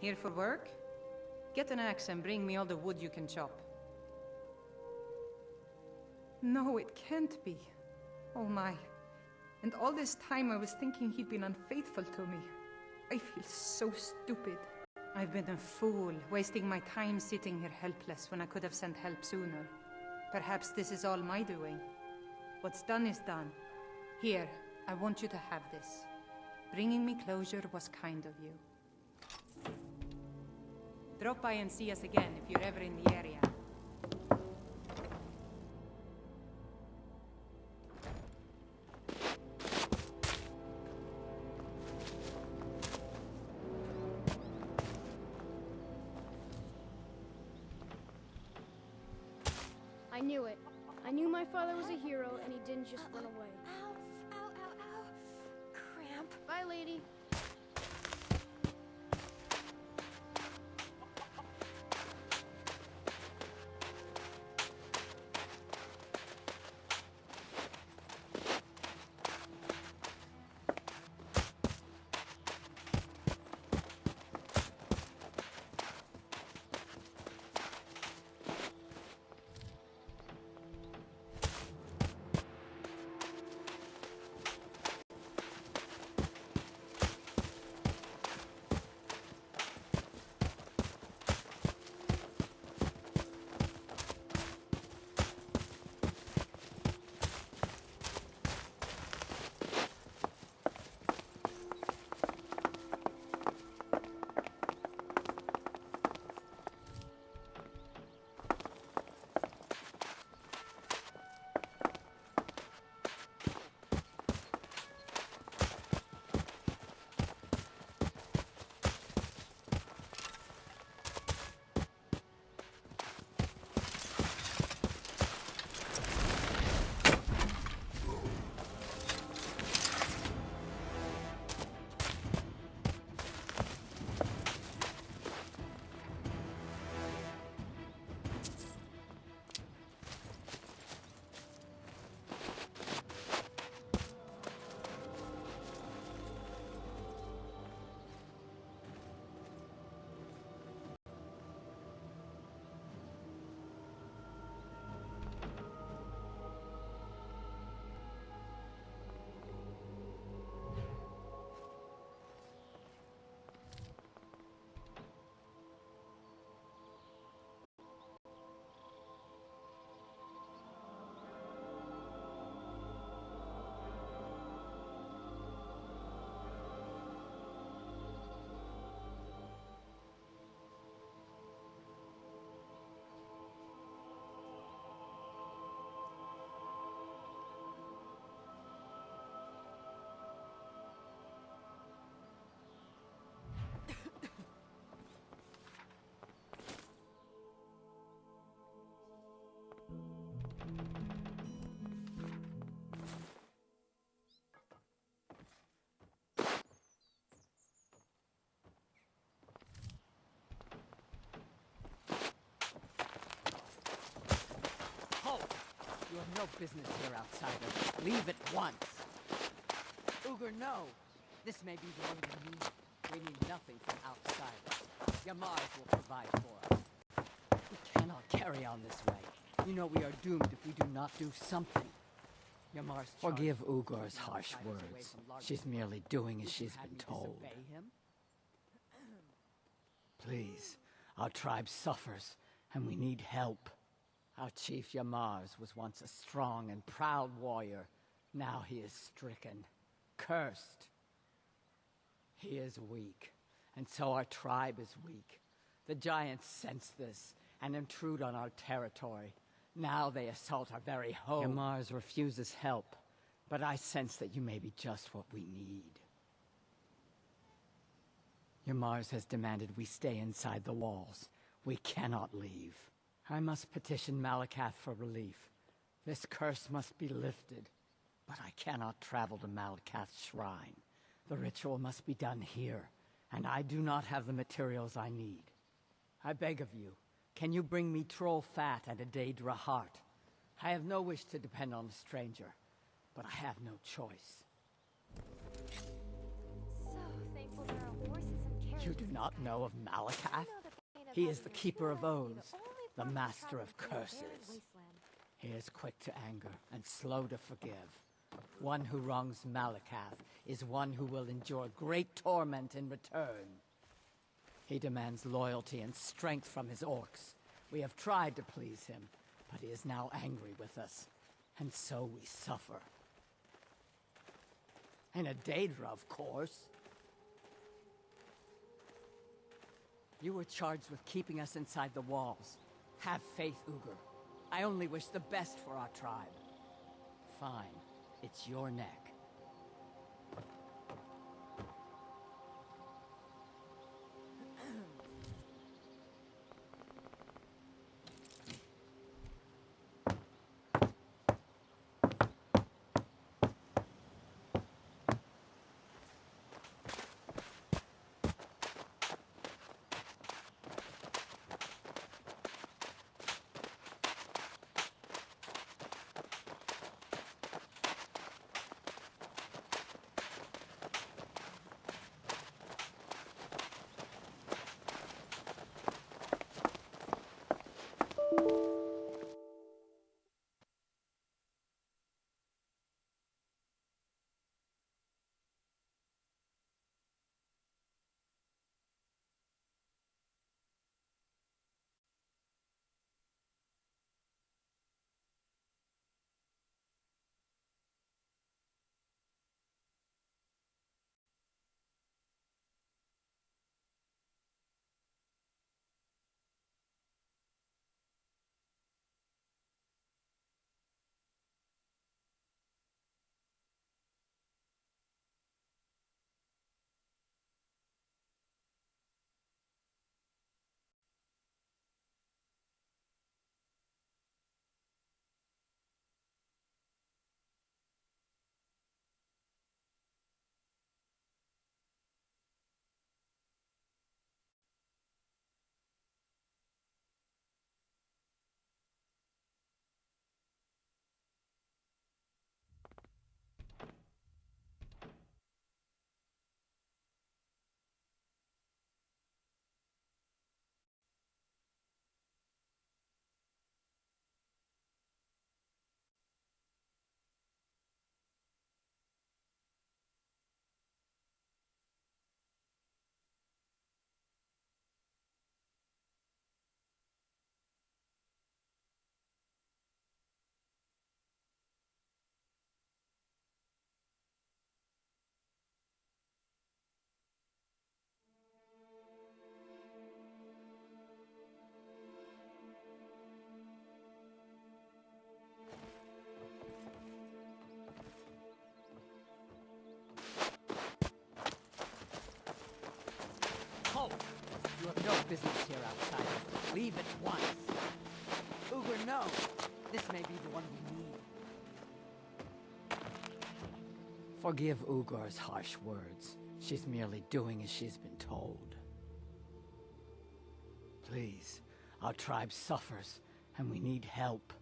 Here for work? Get an axe and bring me all the wood you can chop. No, it can't be. Oh my. And all this time I was thinking he'd been unfaithful to me. I feel so stupid. I've been a fool, wasting my time sitting here helpless when I could have sent help sooner. Perhaps this is all my doing. What's done is done. Here, I want you to have this. Bringing me closure was kind of you. Drop by and see us again if you're ever in the area. I knew it. I knew my father was a hero, and he didn't just run away. Ow, ow, ow, ow. Cramp. Bye, lady. You have no business here, outsider. Leave at once. Ugur, no. This may be the one we need. We need nothing from outsiders. Yamars will provide for us. We cannot carry on this way. You know we are doomed if we do not do something. Yamars, forgive Ugur's harsh words. She's merely doing as she's been told. Please, our tribe suffers, and we need help. Our chief Yamars was once a strong and proud warrior. Now he is stricken, cursed. He is weak, and so our tribe is weak. The giants sense this and intrude on our territory. Now they assault our very home. Yamars refuses help, but I sense that you may be just what we need. Yamars has demanded we stay inside the walls. We cannot leave. I must petition Malakath for relief. This curse must be lifted, but I cannot travel to Malakath's shrine. The ritual must be done here, and I do not have the materials I need. I beg of you, can you bring me troll fat and a Daedra heart? I have no wish to depend on a stranger, but I have no choice. So thankful there are horses and carriages. You do not know of Malakath? He is the keeper of oaths, the master of curses. He is quick to anger and slow to forgive. One who wrongs Malakath is one who will endure great torment in return. He demands loyalty and strength from his orcs. We have tried to please him, but he is now angry with us, and so we suffer. In a Daedra, of course. You were charged with keeping us inside the walls. Have faith, Ugur. I only wish the best for our tribe. Fine. It's your neck. You have no business here outside. Leave at once. Ugur, no! This may be the one we need. Forgive Ugur's harsh words. She's merely doing as she's been told. Please, our tribe suffers, and we need help.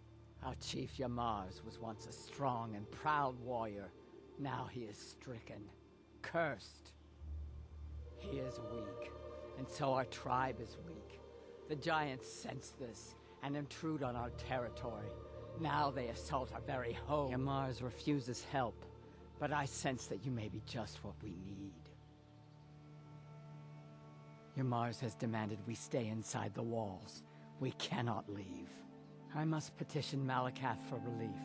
Our chief Yamars was once a strong and proud warrior. Now he is stricken, cursed. He is weak. And so our tribe is weak. The giants sense this and intrude on our territory. Now they assault our very home. Yamars refuses help, but I sense that you may be just what we need. Yamars has demanded we stay inside the walls. We cannot leave. I must petition Malakath for relief.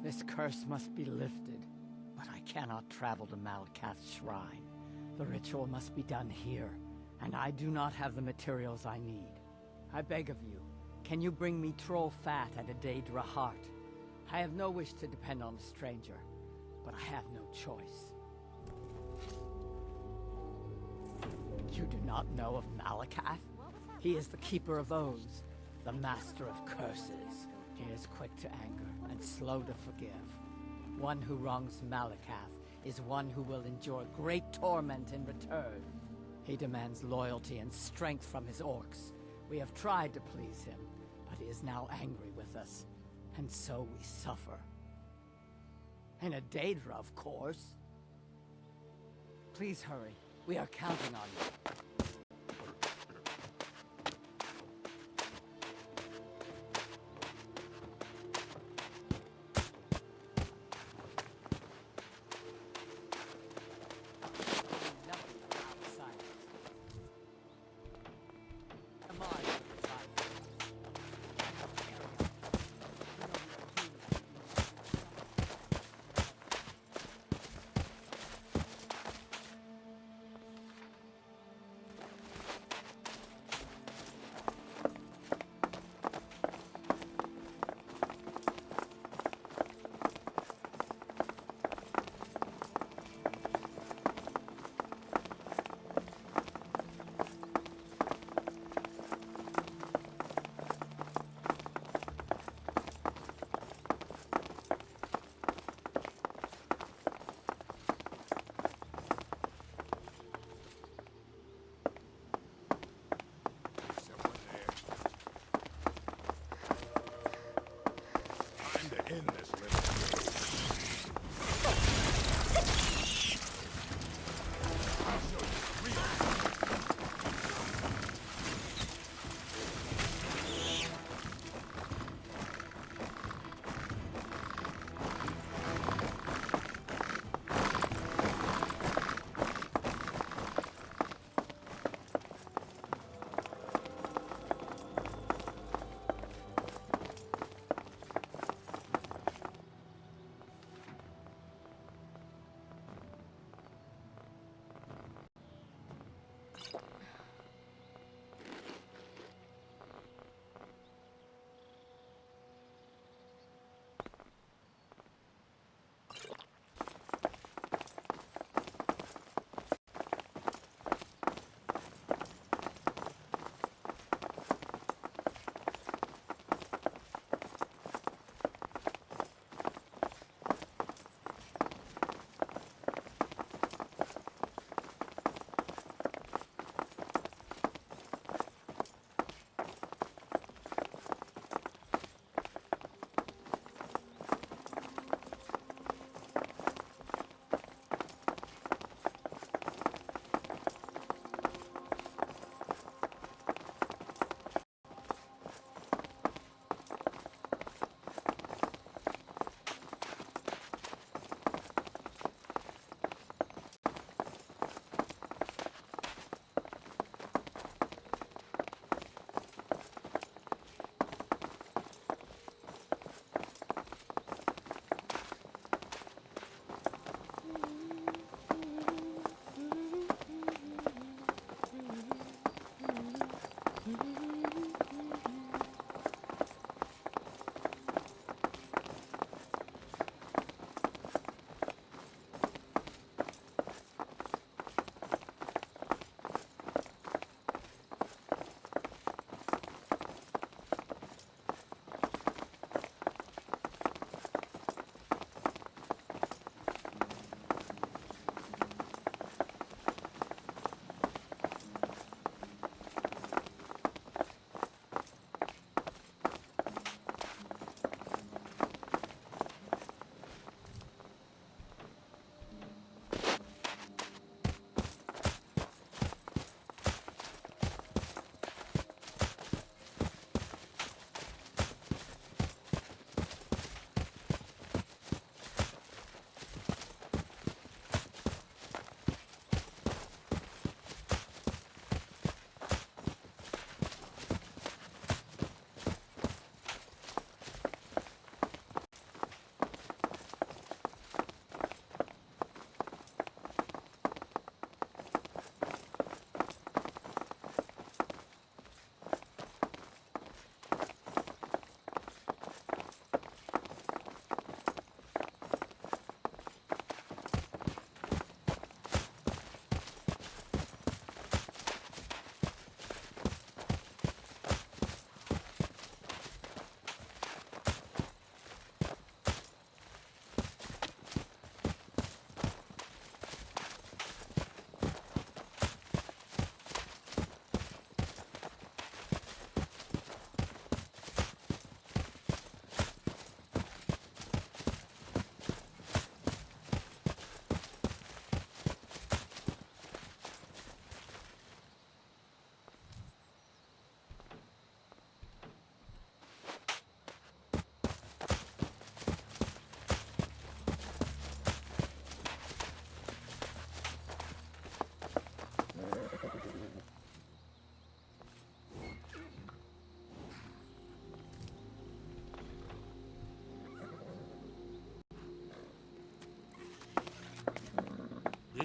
This curse must be lifted, but I cannot travel to Malakath's shrine. The ritual must be done here. And I do not have the materials I need. I beg of you, can you bring me troll fat and a Daedra heart? I have no wish to depend on a stranger, but I have no choice. You do not know of Malakath? He is the keeper of oaths, the master of curses. He is quick to anger and slow to forgive. One who wrongs Malakath is one who will endure great torment in return. He demands loyalty and strength from his orcs. We have tried to please him, but he is now angry with us, and so we suffer. In a Daedra, of course. Please hurry. We are counting on you.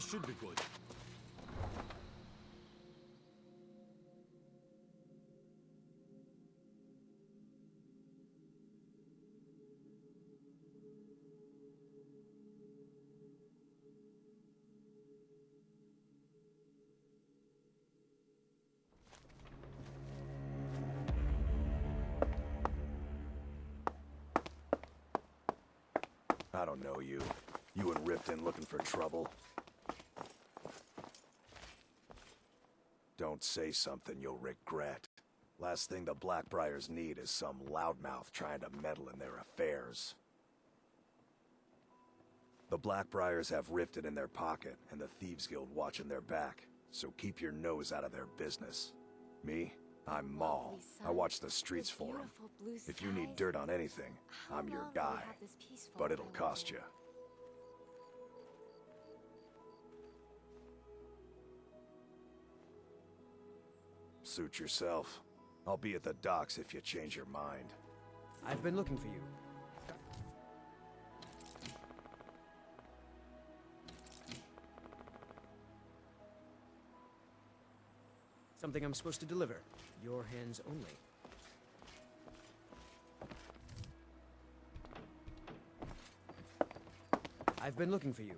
This should be good. I don't know you. You and Riften looking for trouble? Don't say something you'll regret. Last thing the Blackbriars need is some loudmouth trying to meddle in their affairs. The Blackbriars have Riften in their pocket, and the Thieves Guild watching their back, so keep your nose out of their business. Me? I'm Maul. I watch the streets for them. If you need dirt on anything, I'm your guy. But it'll cost you. Suit yourself. I'll be at the docks if you change your mind. I've been looking for you. Something I'm supposed to deliver. Your hands only. I've been looking for you.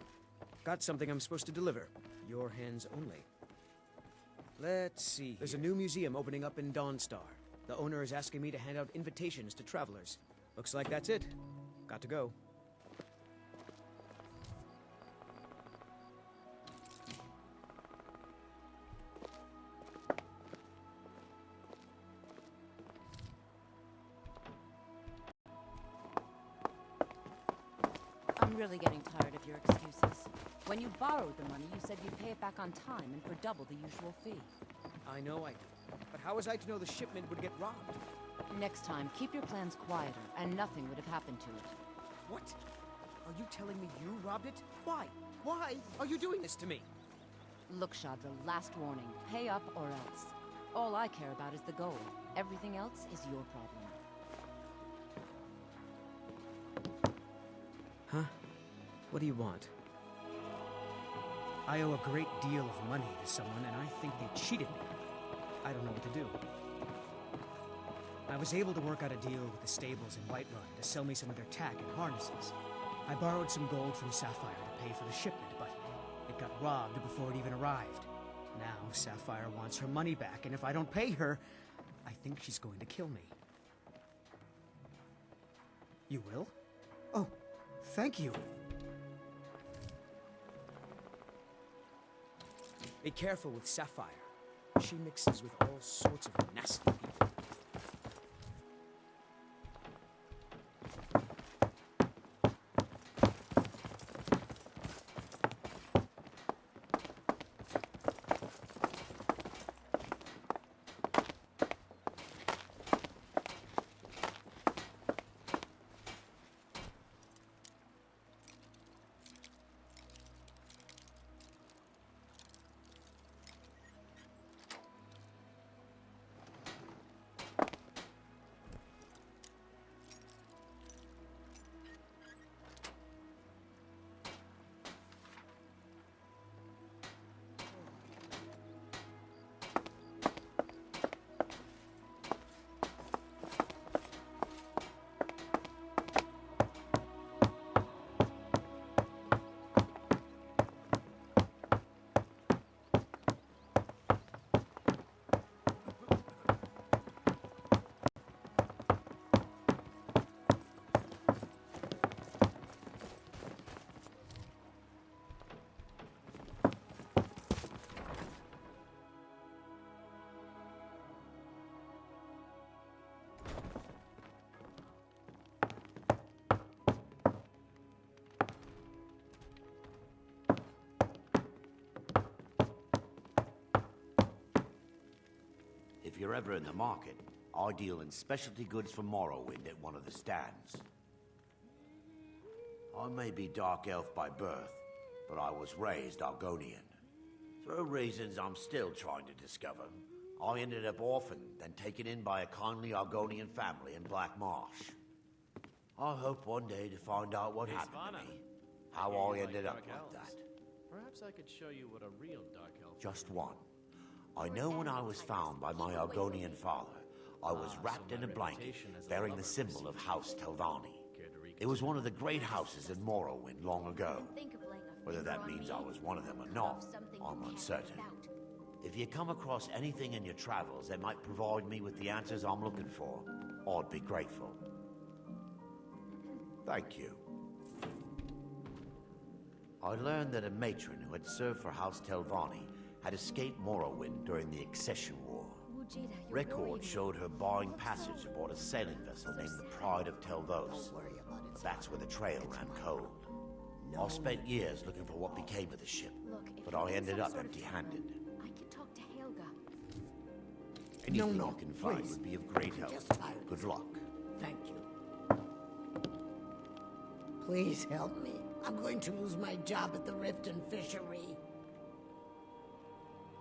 Got something I'm supposed to deliver. Your hands only. Let's see. There's a new museum opening up in Dawnstar. The owner is asking me to hand out invitations to travelers. Looks like that's it. Got to go. I'm really getting tired of your excuses. When you borrowed the money, you said you'd pay it back on time and for double the usual fee. I know I... But how was I to know the shipment would get robbed? Next time, keep your plans quieter, and nothing would have happened to it. What? Are you telling me you robbed it? Why? Why are you doing this to me? Look, Shadra, last warning. Pay up or else. All I care about is the gold. Everything else is your problem. Huh? What do you want? I owe a great deal of money to someone, and I think they cheated me. I don't know what to do. I was able to work out a deal with the stables in Whiterun to sell me some of their tack and harnesses. I borrowed some gold from Sapphire to pay for the shipment, but it got robbed before it even arrived. Now Sapphire wants her money back, and if I don't pay her, I think she's going to kill me. You will? Oh, thank you. Be careful with Sapphire. She mixes with all sorts of nasty people. If you're ever in the market, I deal in specialty goods for Morrowind at one of the stands. I may be Dark Elf by birth, but I was raised Argonian. Through reasons I'm still trying to discover, I ended up orphaned, then taken in by a kindly Argonian family in Black Marsh. I hope one day to find out what happened to me, how I ended up like that. Perhaps I could show you what a real dark elf... Just one. I know when I was found by my Argonian father, I was wrapped in a blanket bearing the symbol of House Telvanni. It was one of the great houses in Morrowind long ago. Whether that means I was one of them or not, I'm uncertain. If you come across anything in your travels that might provide me with the answers I'm looking for, I'd be grateful. Thank you. I learned that a matron who had served for House Telvanni had escaped Morrowind during the Accession War. Records showed her buying passage aboard a sailing vessel named the Pride of Telvos. That's where the trail ran cold. I spent years looking for what became of the ship, but I ended up empty-handed. I can talk to Helga. Anything you can find would be of great help. Good luck. Thank you. Please help me. I'm going to lose my job at the Riften Fishery.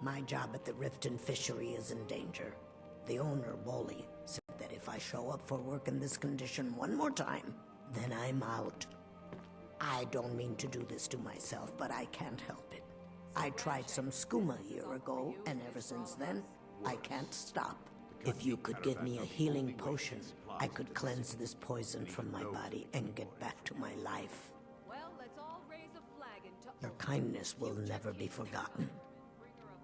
My job at the Riften Fishery is in danger. The owner, Wooly, said that if I show up for work in this condition one more time, then I'm out. I don't mean to do this to myself, but I can't help it. I tried some skooma a year ago, and ever since then, I can't stop. If you could give me a healing potion, I could cleanse this poison from my body and get back to my life. Well, let's all raise a flag and Your kindness will never be forgotten.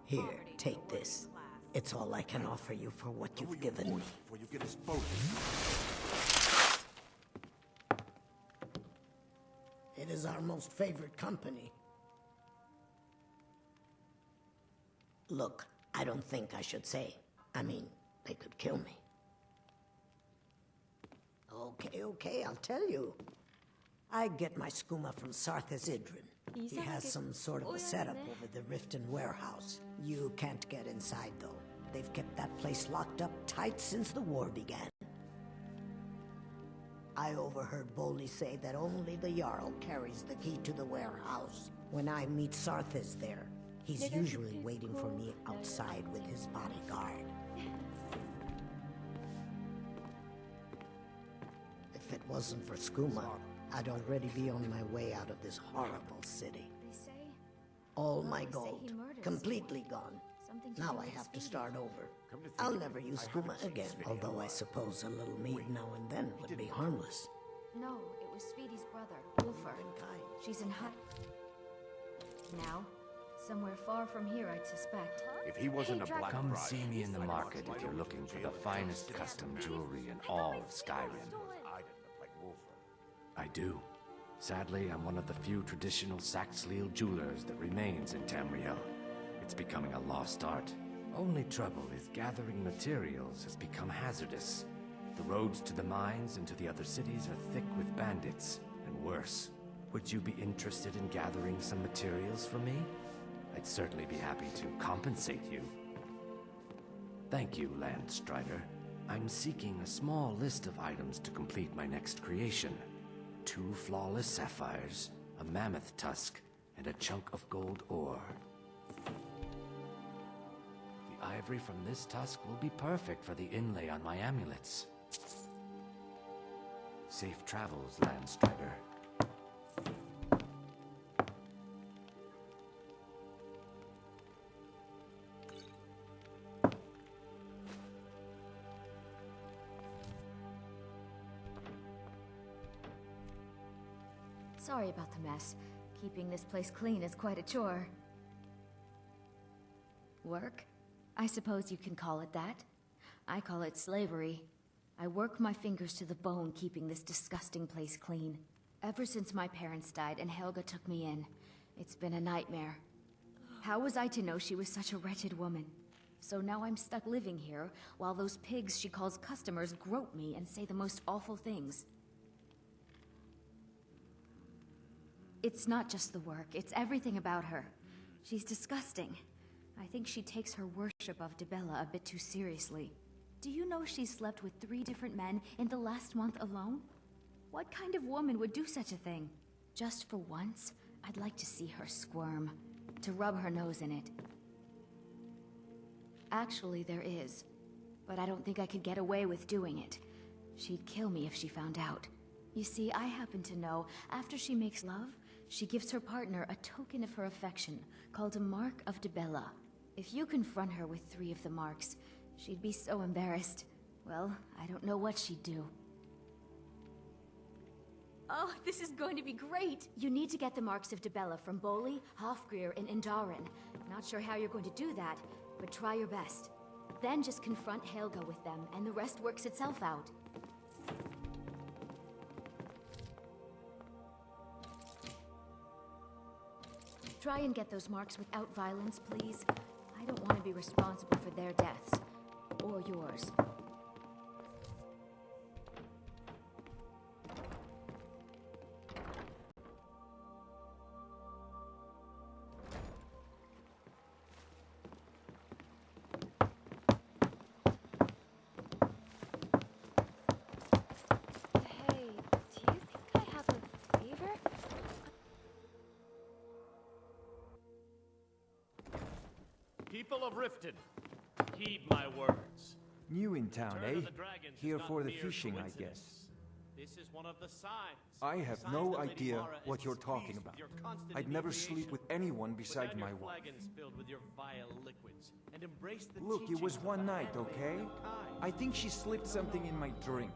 Here, take this. It's all I can offer you for what you've given me. Before you get exposed. It is our most favorite company. Look, I don't think I should say. I mean, they could kill me. Okay, I'll tell you. I get my skooma from Sarthas Idrin. He has some sort of a setup over the Riften warehouse. You can't get inside, though. They've kept that place locked up tight since the war began. I overheard Bolli say that only the Jarl carries the key to the warehouse. When I meet Sarthas there, he's usually waiting for me outside with his bodyguard. If it wasn't for skooma, I'd already be on my way out of this horrible city. All my gold, completely gone. Now I have to start over. I'll never use skooma again, although I suppose a little mead now and then would be harmless. No, it was Speedy's brother, Ulfar. She's in Hut now. Somewhere far from here, I'd suspect. If he wasn't a black Come bride, see me in the market if you're looking for the finest custom jewelry in all of Skyrim. I do. Sadly, I'm one of the few traditional Saxhleel jewelers that remains in Tamriel. It's becoming a lost art. Only trouble is gathering materials has become hazardous. The roads to the mines and to the other cities are thick with bandits, and worse. Would you be interested in gathering some materials for me? I'd certainly be happy to compensate you. Thank you, Landstrider. I'm seeking a small list of items to complete my next creation. 2 flawless sapphires, a mammoth tusk, and a chunk of gold ore. The ivory from this tusk will be perfect for the inlay on my amulets. Safe travels, Landstrider. Sorry about the mess. Keeping this place clean is quite a chore. Work? I suppose you can call it that. I call it slavery. I work my fingers to the bone keeping this disgusting place clean. Ever since my parents died and Helga took me in, it's been a nightmare. How was I to know she was such a wretched woman? So now I'm stuck living here, while those pigs she calls customers grope me and say the most awful things. It's not just the work, it's everything about her. She's disgusting. I think she takes her worship of Dibella a bit too seriously. Do you know she's slept with 3 different men in the last month alone? What kind of woman would do such a thing? Just for once, I'd like to see her squirm, to rub her nose in it. Actually, there is, but I don't think I could get away with doing it. She'd kill me if she found out. You see, I happen to know, after she makes love, She gives her partner a token of her affection, called a Mark of Dibella. If you confront her with 3 of the marks, she'd be so embarrassed. Well, I don't know what she'd do. Oh, this is going to be great! You need to get the marks of Dibella from Boli, Hofgrir, and Indaren. Not sure how you're going to do that, but try your best. Then just confront Helga with them, and the rest works itself out. Try and get those marks without violence, please. I don't want to be responsible for their deaths. Or yours. Hey, do you think I have a favor? People of Riften, heed my words. New in town, Return eh? of the dragons is Here not for the mere fishing, I coincidence. guess. This is one of the signs. I have Signs no that Lady idea Mara is what you're displeased talking with about. your constant I'd never inebriation. sleep with anyone Put besides down my your wife. flagons filled with your vile liquids and embrace the Look, it teachings was of one the night, handmaid okay? of mankind. I think she slipped something in my drink.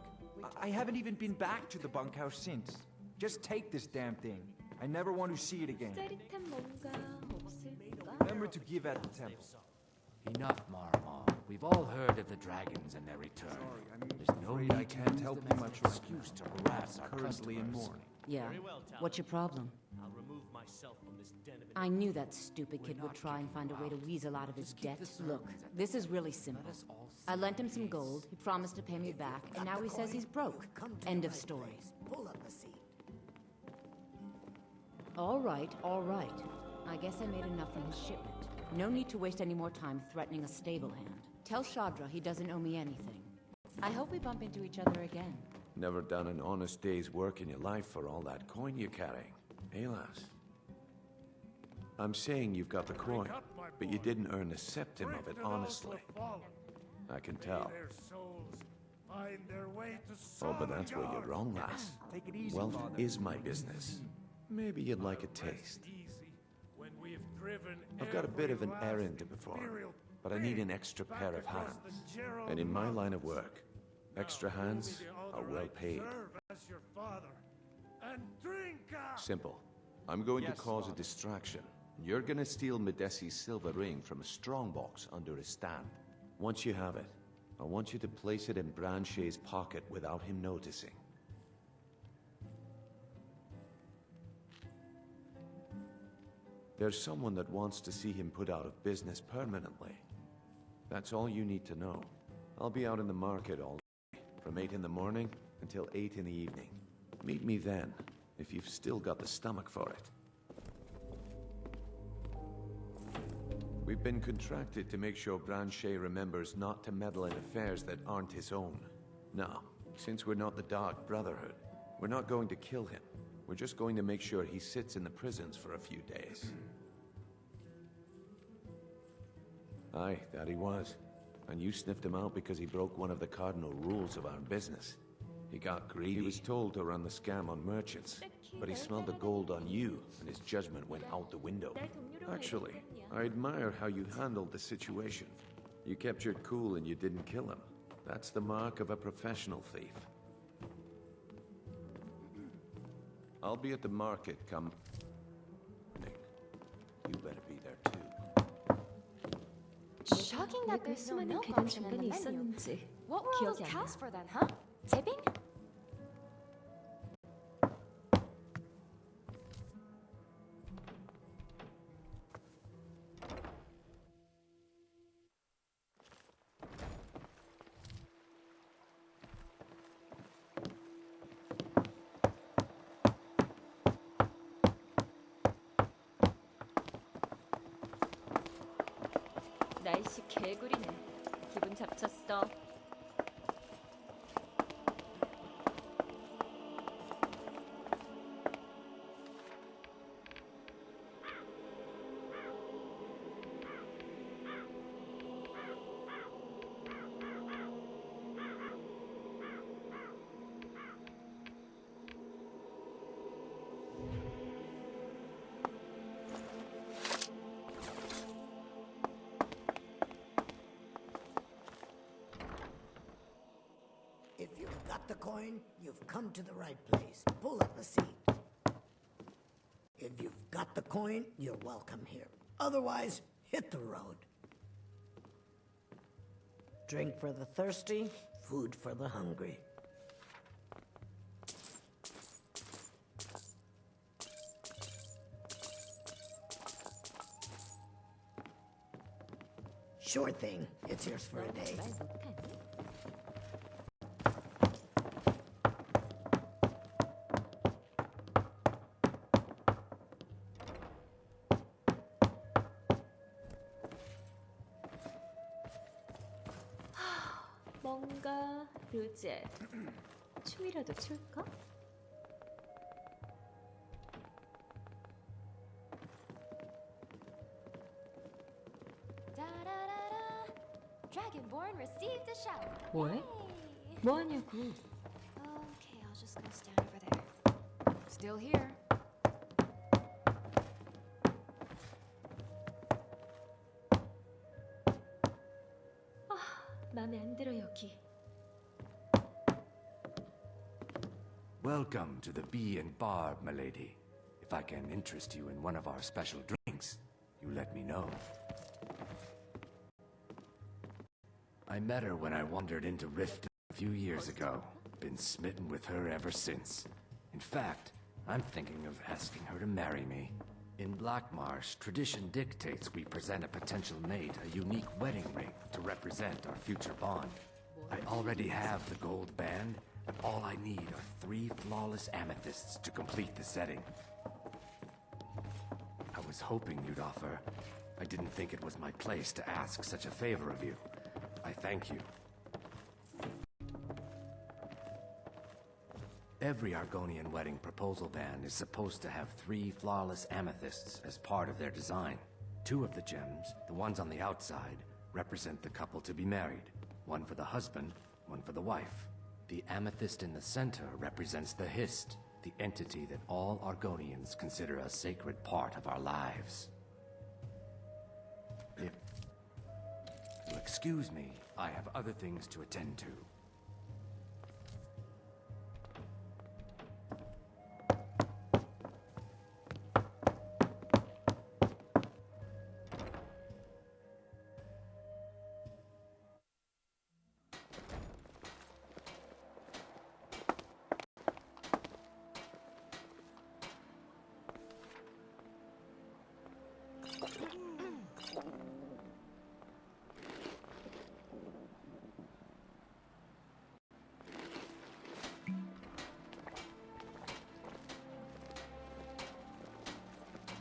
I haven't even been back to the bunkhouse since. Just take this damn thing. I never want to see it again. 짜릿한 뭔가 없을까? Remember to give at the temple. Enough, Marmon. We've all heard of the dragons and their return. There's no afraid need I to can't use help them you as much an right excuse now. to harass our Currently in customers. mourning. Yeah. Very well, Talon. What's your problem? I'll remove myself from this den of I knew that stupid kid would try and find a way to weasel out of his debt. Look, this is really simple. I lent him some gold, he promised to pay me back, and now he says he's broke. End of story. Pull up a seat. All right, all right. I guess I made enough from his shipment. No need to waste any more time threatening a stable hand. Tell Shadra he doesn't owe me anything. I hope we bump into each other again. Never done an honest day's work in your life for all that coin you're carrying. Alas. I'm saying you've got the coin, but you didn't earn a septim of it honestly. I can tell. Oh, but that's where you're wrong, lass. Take it easy, Wealth Father. is my business. Maybe you'd like a taste. I've got a bit of an errand to perform, but I need an extra pair of hands. And in my line of work, extra hands are well paid. Simple. I'm going to cause a distraction. You're gonna steal Medesi's silver ring from a strongbox under his stand. Once you have it, I want you to place it in Branche's pocket without him noticing. There's someone that wants to see him put out of business permanently. That's all you need to know. I'll be out in the market all day, from 8 in the morning until 8 in the evening. Meet me then, if you've still got the stomach for it. We've been contracted to make sure Branche remembers not to meddle in affairs that aren't his own. Now, since we're not the Dark Brotherhood, we're not going to kill him. We're just going to make sure he sits in the prisons for a few days. Aye, that he was. And you sniffed him out because he broke one of the cardinal rules of our business. He got greedy. He was told to run the scam on merchants, but he smelled the gold on you, and his judgment went out the window. Actually, I admire how you handled the situation. You kept your cool and you didn't kill him. That's the mark of a professional thief. I'll be at the market come... You better be there too. Shocking that there's no milk option in the menu. What were all those cows for then, huh? Tipping? 날씨 개구리네. 기분 잡쳤어. the coin, you've come to the right place. Pull up a seat. If you've got the coin, you're welcome here. Otherwise, hit the road. Drink for the thirsty, food for the hungry. Sure thing. It's yours for a day. 뭔가 루제 춤이라도 출까? Da-da-da-da. Dragonborn received a shout. 뭐해? 뭐 하냐고. Okay, I'll just go stand over there. Still here. 마음에 안 들어 여기. Welcome to the Bee and Barb, milady. If I can interest you in one of our special drinks, you let me know. I met her when I wandered into Rift a few years ago. Been smitten with her ever since. In fact, I'm thinking of asking her to marry me. In Blackmarsh, tradition dictates we present a potential mate a unique wedding ring to represent our future bond. I already have the gold band, and all I need are 3 flawless amethysts to complete the setting. I was hoping you'd offer. I didn't think it was my place to ask such a favor of you. I thank you. Every Argonian wedding proposal band is supposed to have 3 flawless amethysts as part of their design. 2 of the gems, the ones on the outside, represent the couple to be married. 1 for the husband, 1 for the wife. The amethyst in the center represents the Hist, the entity that all Argonians consider a sacred part of our lives. If you'll excuse me, I have other things to attend to.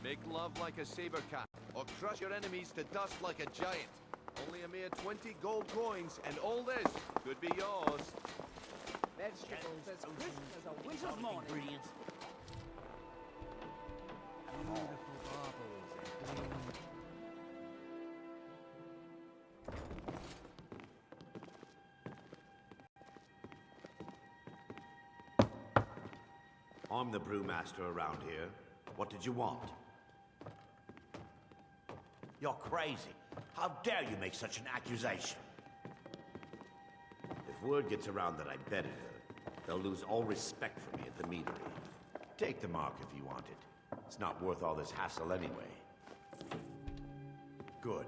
Make love like a saber cat, or crush your enemies to dust like a giant. Only a mere 20 gold coins, and all this could be yours. Vegetables as crisp as a winter's morning. Ingredients. Beautiful baubles. I'm the brewmaster around here. What did you want? You're crazy. How dare you make such an accusation? If word gets around that I bedded her, they'll lose all respect for me at the meadery. Take the mark if you want it. It's not worth all this hassle anyway. Good.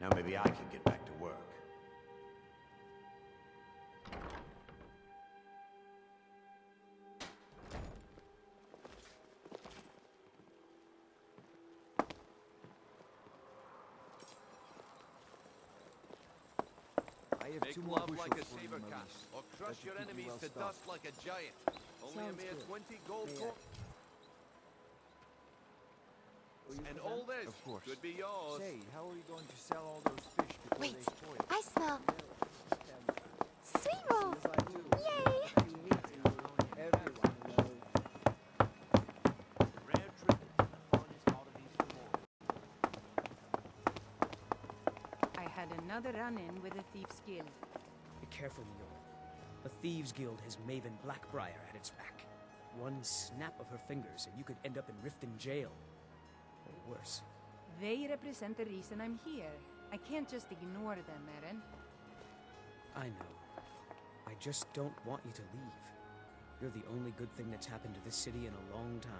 Now maybe I can get back to work. Make love like a saber cat, or crush your enemies to dust like a giant. Only a mere 20 gold coins. And all this could be yours. Say, how are you going to sell all those fish before Wait, they spoil? I smell sweet rolls. Yay! I had another run-in with a Thieves' Guild. Be careful, Myeong. The Thieves Guild has Maven Blackbriar at its back. One snap of her fingers and you could end up in Riften jail. Or worse. They represent the reason I'm here. I can't just ignore them, Eren. I know. I just don't want you to leave. You're the only good thing that's happened to this city in a long time.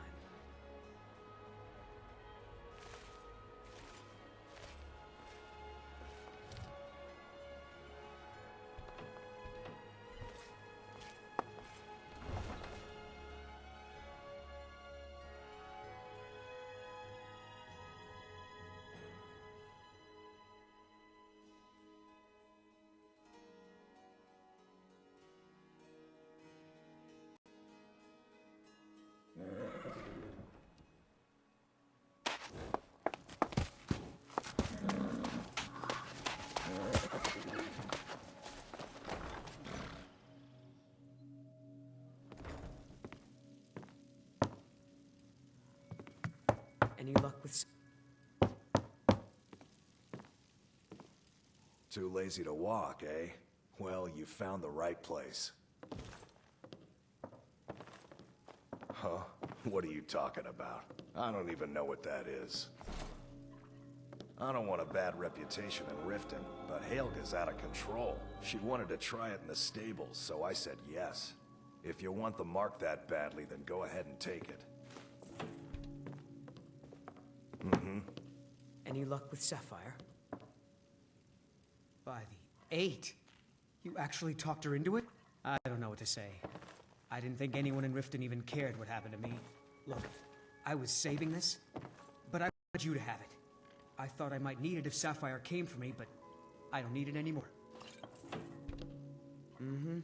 Any luck with... Too lazy to walk, eh? Well, you found the right place. Huh? What are you talking about? I don't even know what that is. I don't want a bad reputation in Riften, but Helga's out of control. She wanted to try it in the stables, so I said yes. If you want the mark that badly, then go ahead and take it. Mm-hmm. Any luck with Sapphire? By the 8! You actually talked her into it? I don't know what to say. I didn't think anyone in Riften even cared what happened to me. Look, I was saving this, but I want you to have it. I thought I might need it if Sapphire came for me, but I don't need it anymore. Mm-hmm.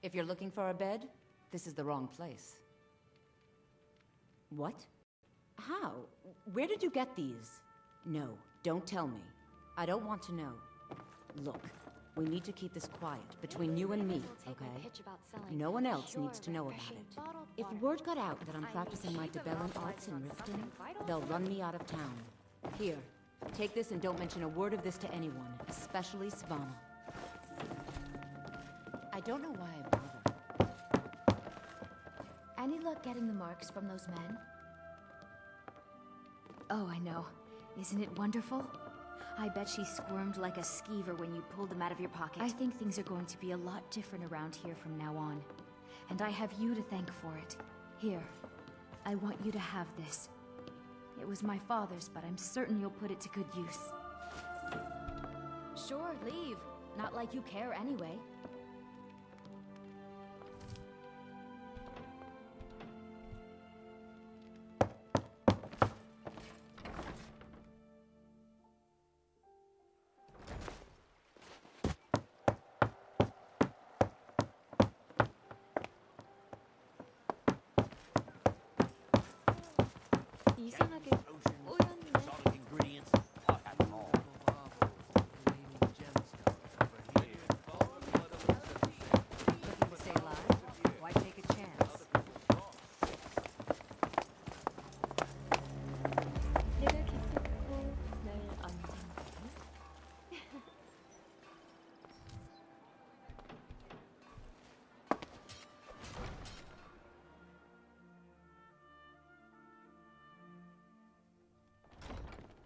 If you're looking for a bed, this is the wrong place. What? How? Where did you get these? No, don't tell me. I don't want to know. Look, we need to keep this quiet, between you and me, okay? No one else needs to know about it. If word got out that I'm practicing my Debellan arts in Riften, they'll run me out of town. Here, take this and don't mention a word of this to anyone, especially Svanna. I don't know why I bother. Any luck getting the marks from those men? Oh, I know. Isn't it wonderful? I bet she squirmed like a skeever when you pulled them out of your pocket. I think things are going to be a lot different around here from now on. And I have you to thank for it. Here, I want you to have this. It was my father's, but I'm certain you'll put it to good use. Sure, leave. Not like you care anyway. 이상하게 Exotic ingredients, I have them all. Looking to stay alive? Why take a chance? 내가 기쁘고 날 언젠가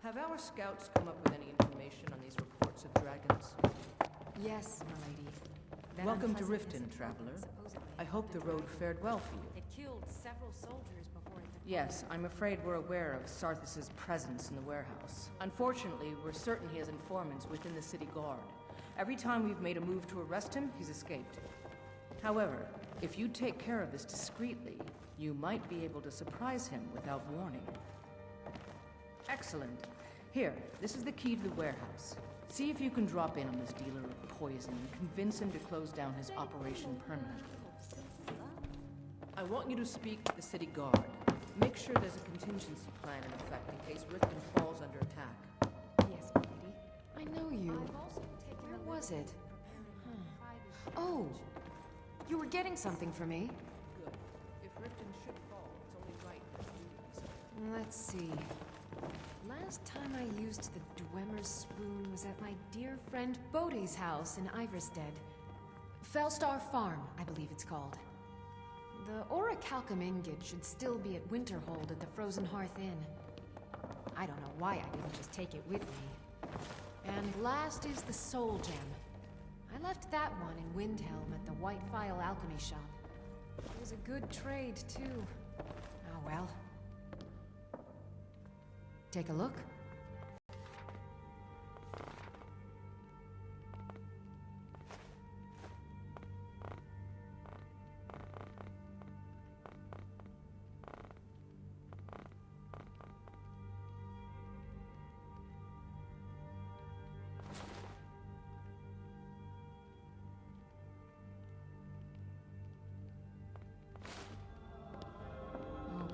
Have our scouts come up with any information on these reports of dragons? Yes, my lady. That Welcome to unpleasant Riften, traveler. I hope the road fared well for you. killed several soldiers before it. Yes, I'm afraid we're aware of Sarthis' presence in the warehouse. Unfortunately, we're certain he has informants within the city guard. Every time we've made a move to arrest him, he's escaped. However, if you take care of this discreetly, you might be able to surprise him without warning. Excellent. Here, this is the key to the warehouse. See if you can drop in on this dealer of poison and convince him to close down his operation permanently. I want you to speak to the city guard. Make sure there's a contingency plan in effect in case Riften falls under attack. Yes, milady. I know you. Where was it? Oh! You were getting something for me. Good. If Riften should fall, it's only right that you do so. Let's see. Last time I used the Dwemer's spoon was at my dear friend Bodhi's house in Iverstead. Fellstar Farm, I believe it's called. The orichalcum ingot should still be at Winterhold at the Frozen Hearth Inn. I don't know why I didn't just take it with me. And last is the Soul Gem. I left that one in Windhelm at the White Phial Alchemy Shop. It was a good trade, too. Oh well. Take a look.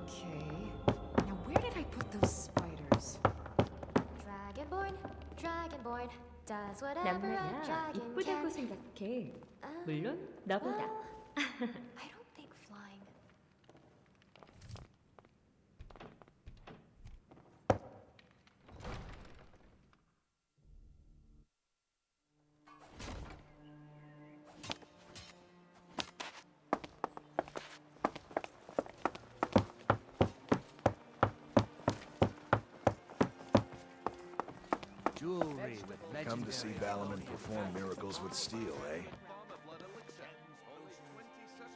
Okay. Now where did I put those spiders? Dragonborn does 난 whatever a 말이야 dragon 이쁘다고 can. 생각해. 물론 나보다. I don't think flying. Jewelry with legendary Come to see Balaman perform miracles with steel, eh?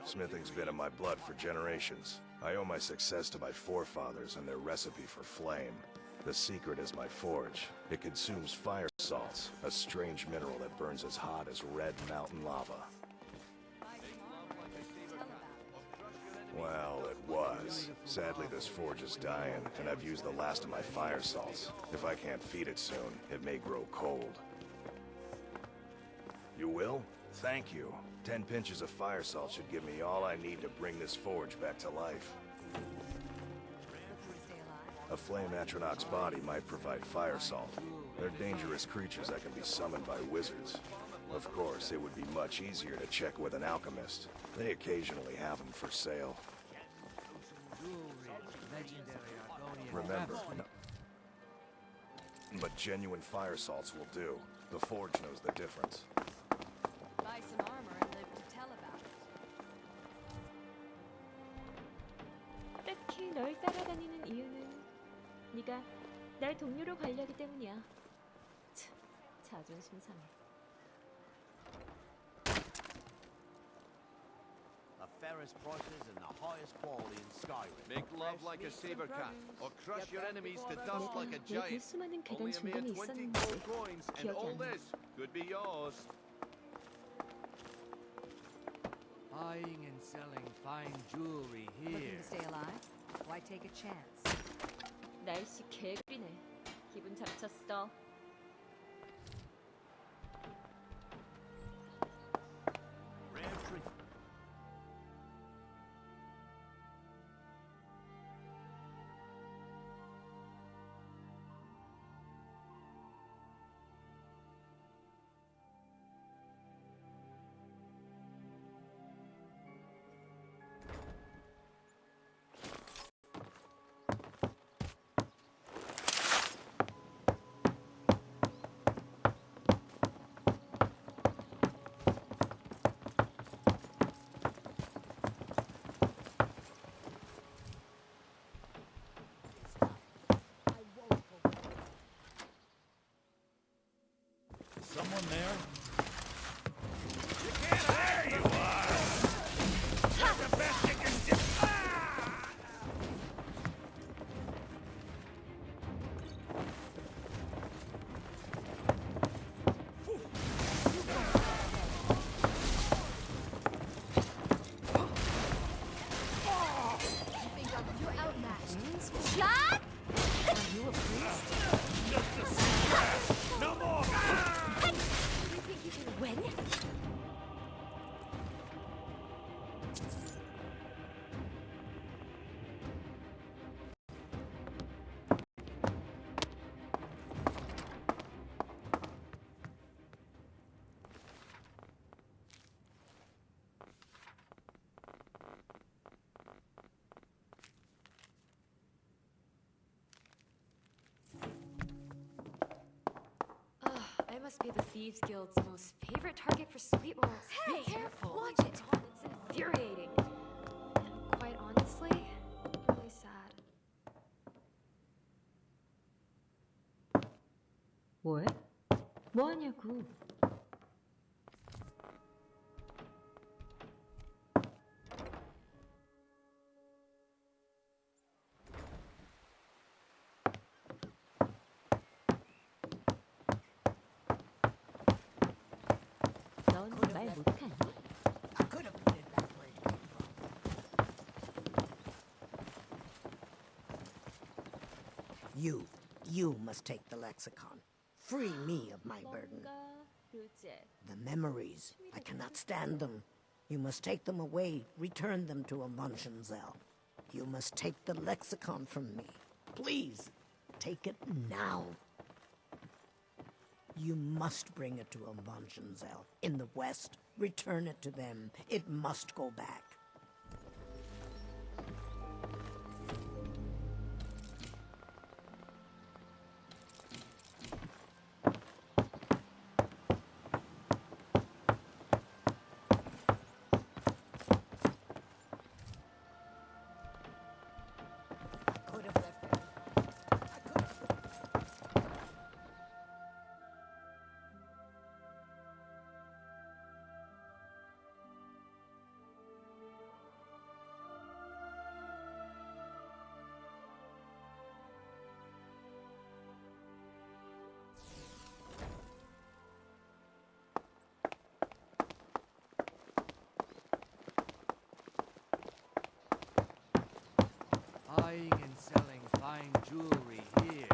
Smithing's been in my blood for generations. I owe my success to my forefathers and their recipe for flame. The secret is my forge. It consumes fire salts, a strange mineral that burns as hot as red mountain lava. Well, it was. Sadly, this forge is dying, and I've used the last of my fire salts. If I can't feed it soon, it may grow cold. You will? Thank you. 10 pinches of fire salt should give me all I need to bring this forge back to life. A flame Atronach's body might provide fire salt. They're dangerous creatures that can be summoned by wizards. Of course, it would be much easier to check with an alchemist. They occasionally have them for sale. Remember, but genuine fire salts will do. The forge knows the difference. Buy some armor and live to tell about it. 딱히 널 따라다니는 이유는 네가 날 동료로 관리하기 때문이야. 참, 자존심 상해. The fairest prices and the highest quality in Skyrim. Make love like a saber cat, or crush your enemies to dust like a 내게 giant. 수많은 계단 Only a mere 중간에 20 있었는데 gold coins, and 기억이 all 안 나. this could be yours. Buying and selling fine jewelry Looking here. to stay alive? Why take a chance? 날씨 개구리네. 기분 잡쳤어. Rare treat. Someone there? There you are! That's the best you can do! I must be the Thieves Guild's most favorite target for sweet rolls. Hey, be careful. watch it. Dawn, it's infuriating. And quite honestly, really sad. 뭐해? 뭐 하냐고. 넌 말 못하니? I could have put it back where it came from. You must take the lexicon. Free me of my burden. The memories, I cannot stand them. You must take them away, return them to Avanshenzell. You must take the lexicon from me. Please, take it now. You must bring it to Avanshenzell. In the west, return it to them. It must go back. Buying and selling fine jewelry here.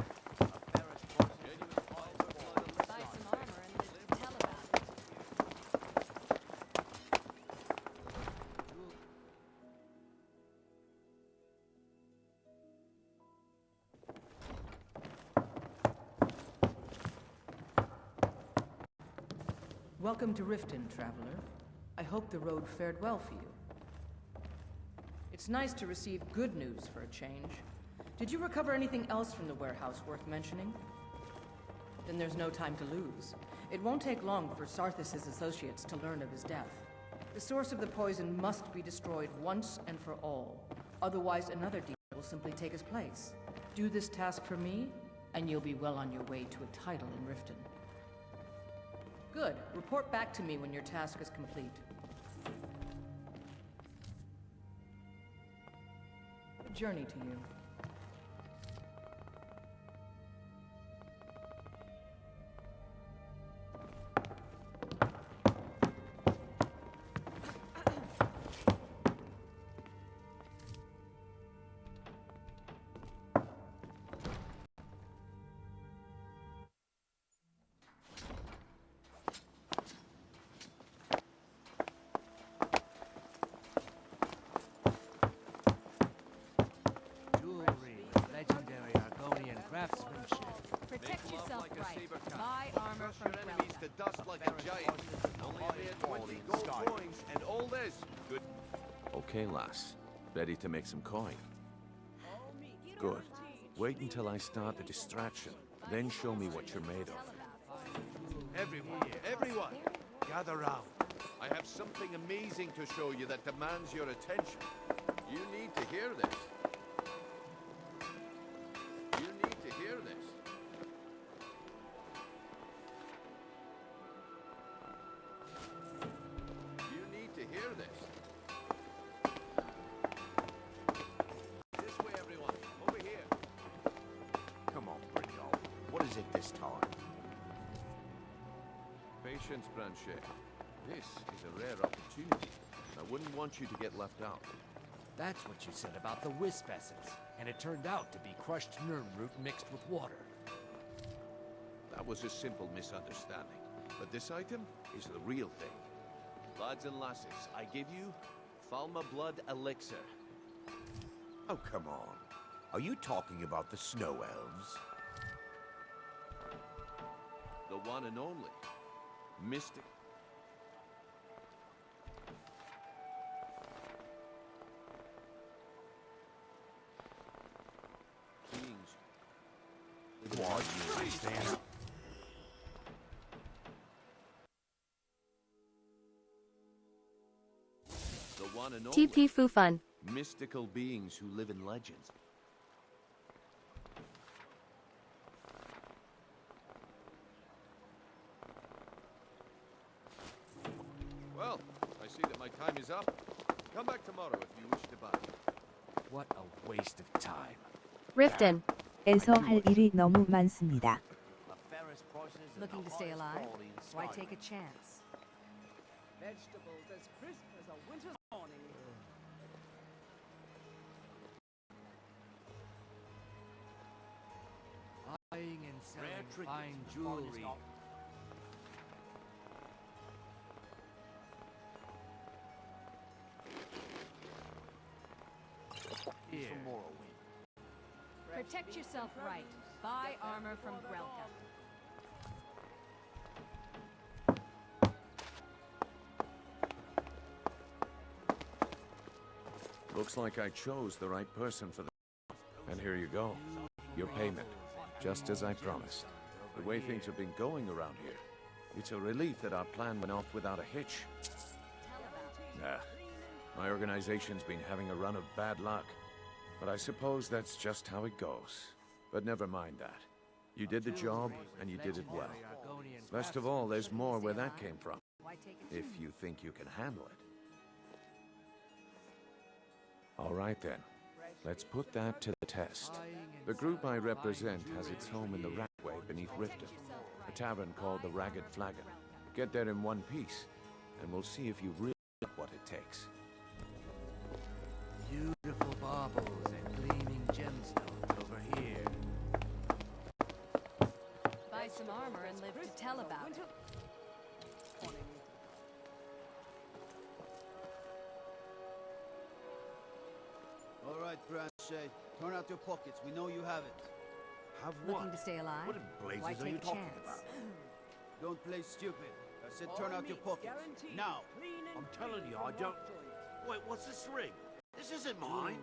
Buy some armor and live to tell about it. Welcome to Riften, traveler. I hope the road fared well for you. It's nice to receive good news for a change. Did you recover anything else from the warehouse worth mentioning? Then there's no time to lose. It won't take long for Sarthis' associates to learn of his death. The source of the poison must be destroyed once and for all. Otherwise, another deal will simply take his place. Do this task for me, and you'll be well on your way to a title in Riften. Good. Report back to me when your task is complete. Good journey to you. Protect yourself right. Buy armor from enemies to dust like a giant. Only here 20 gold coins and all this. Good. Okay, lass. Ready to make some coin? Good. Wait until I start the distraction. Then show me what you're made of. Everyone, gather round. I have something amazing to show you that demands your attention. You need to hear this. You need to hear this. You need to hear this. This way, everyone. Over here. Come on, Brindle. What is it this time? Patience, Branchet. This is a rare opportunity. I wouldn't want you to get left out. That's what you said about the wisp essence, and it turned out to be crushed Nirnroot mixed with water. That was a simple misunderstanding. But this item is the real thing. Lads and lasses, I give you Falma Blood Elixir. Oh, come on. Are you talking about the Snow Elves? The one and only. Mystic. What? You stand up. one and only. TP Fufun. Mystical beings who live in legends. Well, I see that my time is up. Come back tomorrow if you wish to buy. What a waste of time. Riften. 에서 할 일이 너무 많습니다. Looking to stay alive? Why take a chance? Vegetables as crisp as a winter's morning. Buying and selling fine jewelry. Here. Protect yourself right. Buy armor from Grelka. Looks like I chose the right person for the... And here you go. Your payment. Just as I promised. The way things have been going around here, it's a relief that our plan went off without a hitch. Nah. My organization's been having a run of bad luck. But I suppose that's just how it goes. But never mind that. You did the job, and you did it well. Best of all, there's more where that came from. If you think you can handle it. All right then. Let's put that to the test. The group I represent has its home in the Ratway beneath Riften, a tavern called the Ragged Flagon. Get there in one piece, and we'll see if you really got what it takes. Beautiful baubles and gleaming gemstones over here. Buy some armor and live to tell about it. All right, Branche. Turn out your pockets. We know you have it. Have Looking to stay alive? What in blazes Why are take you a talking chance? about? Don't play stupid. I said turn out your pockets. Now. I'm telling you, I don't... Wait, what's this ring? This isn't mine.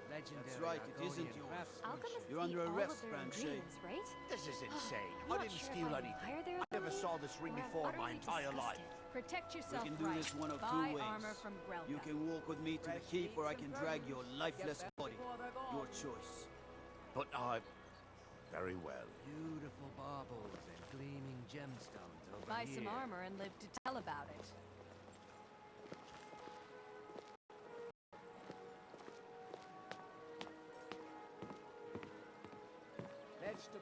That's right, it isn't yours. Alchemists You're under eat all arrest, of their Branche. ingredients, right? This is insane. I'm I not didn't sure steal if I anything. admire their I never saw this ring or I'm before in my utterly entire life. disgusted. Protect yourself We can do right. this one of Buy two ways. armor from Grelka. You can walk with me to the keep, or I can drag your lifeless body. Your choice. But I... Very well. Beautiful baubles and gleaming gemstones over Buy here. some armor and live to tell about it.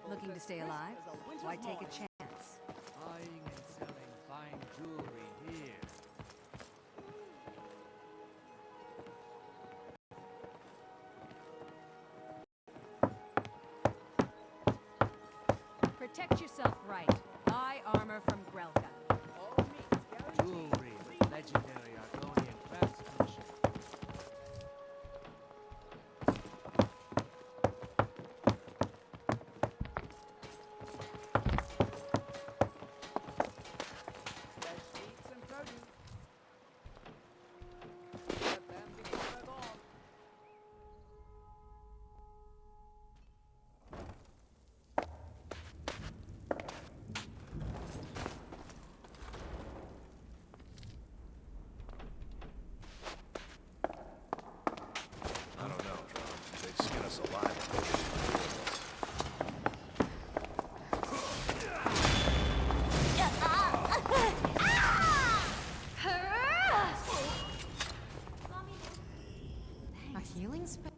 Looking to stay alive? Why take a chance? Buying and selling fine jewelry here. Protect yourself right. Buy armor from Grelka. Jewelry with legendary Argonian craftsmanship. I don't know, John. They'd skin us alive. A healing spell?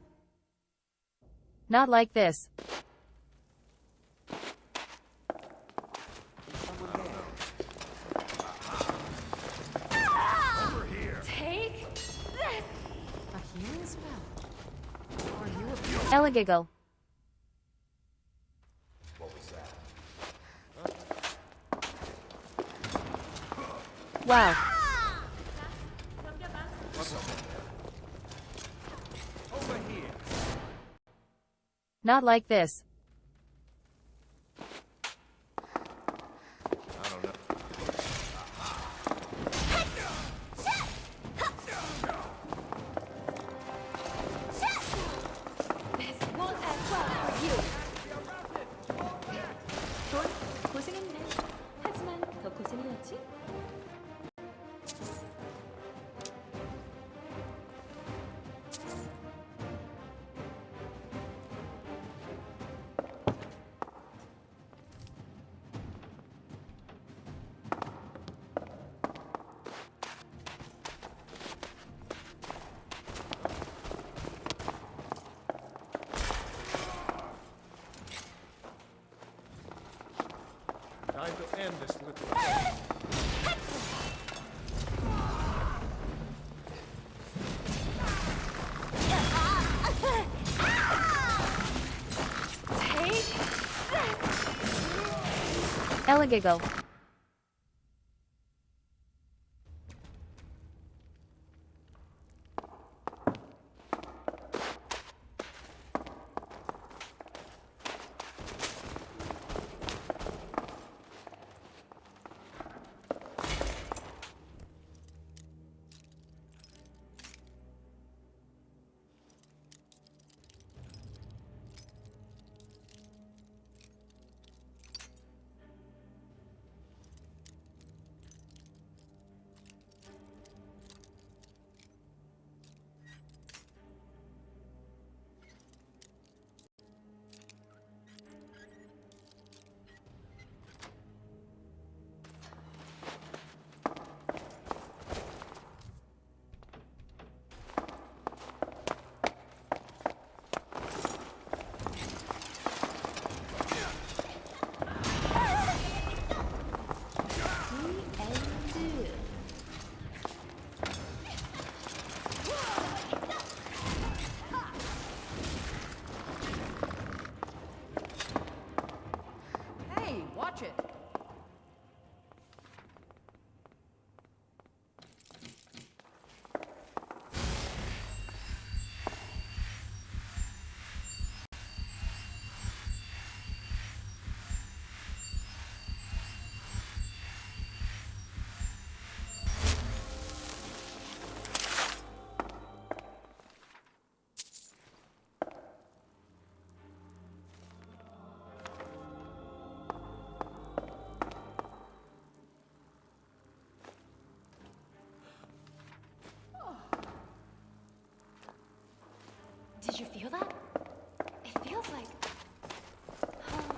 Not like this. Over here. Take this! A healing spell? Are you a... Elegiggle. What was that? Wow. Over here. Not like this. I don't know. This won't end well for you. 돈 고생했네. 하지만 더 고생해야지. end this little thing. Ella giggle. Hey, watch it! Did you feel that? It feels like hunger.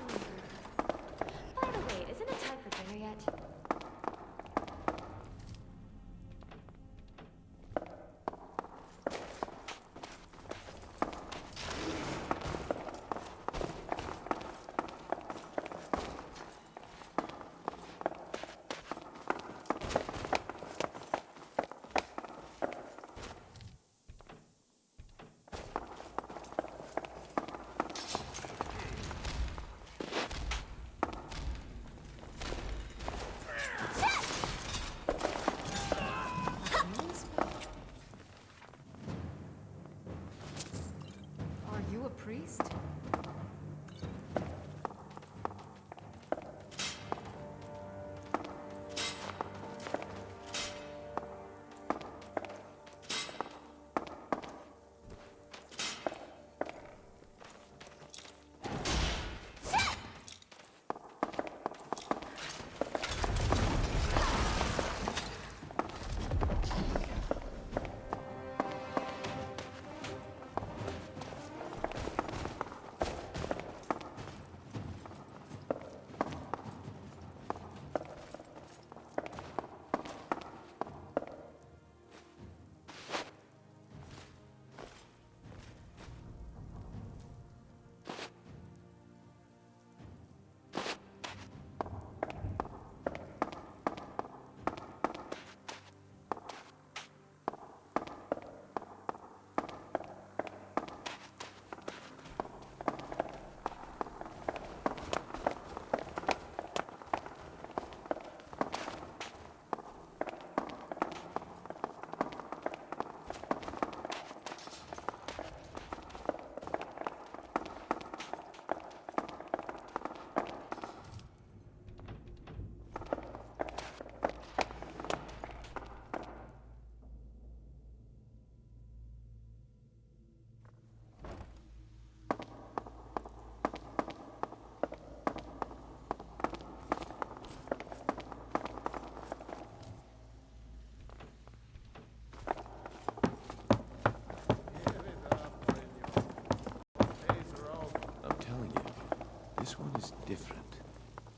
By the way, isn't it time for dinner yet? Are you a priest? This one is different.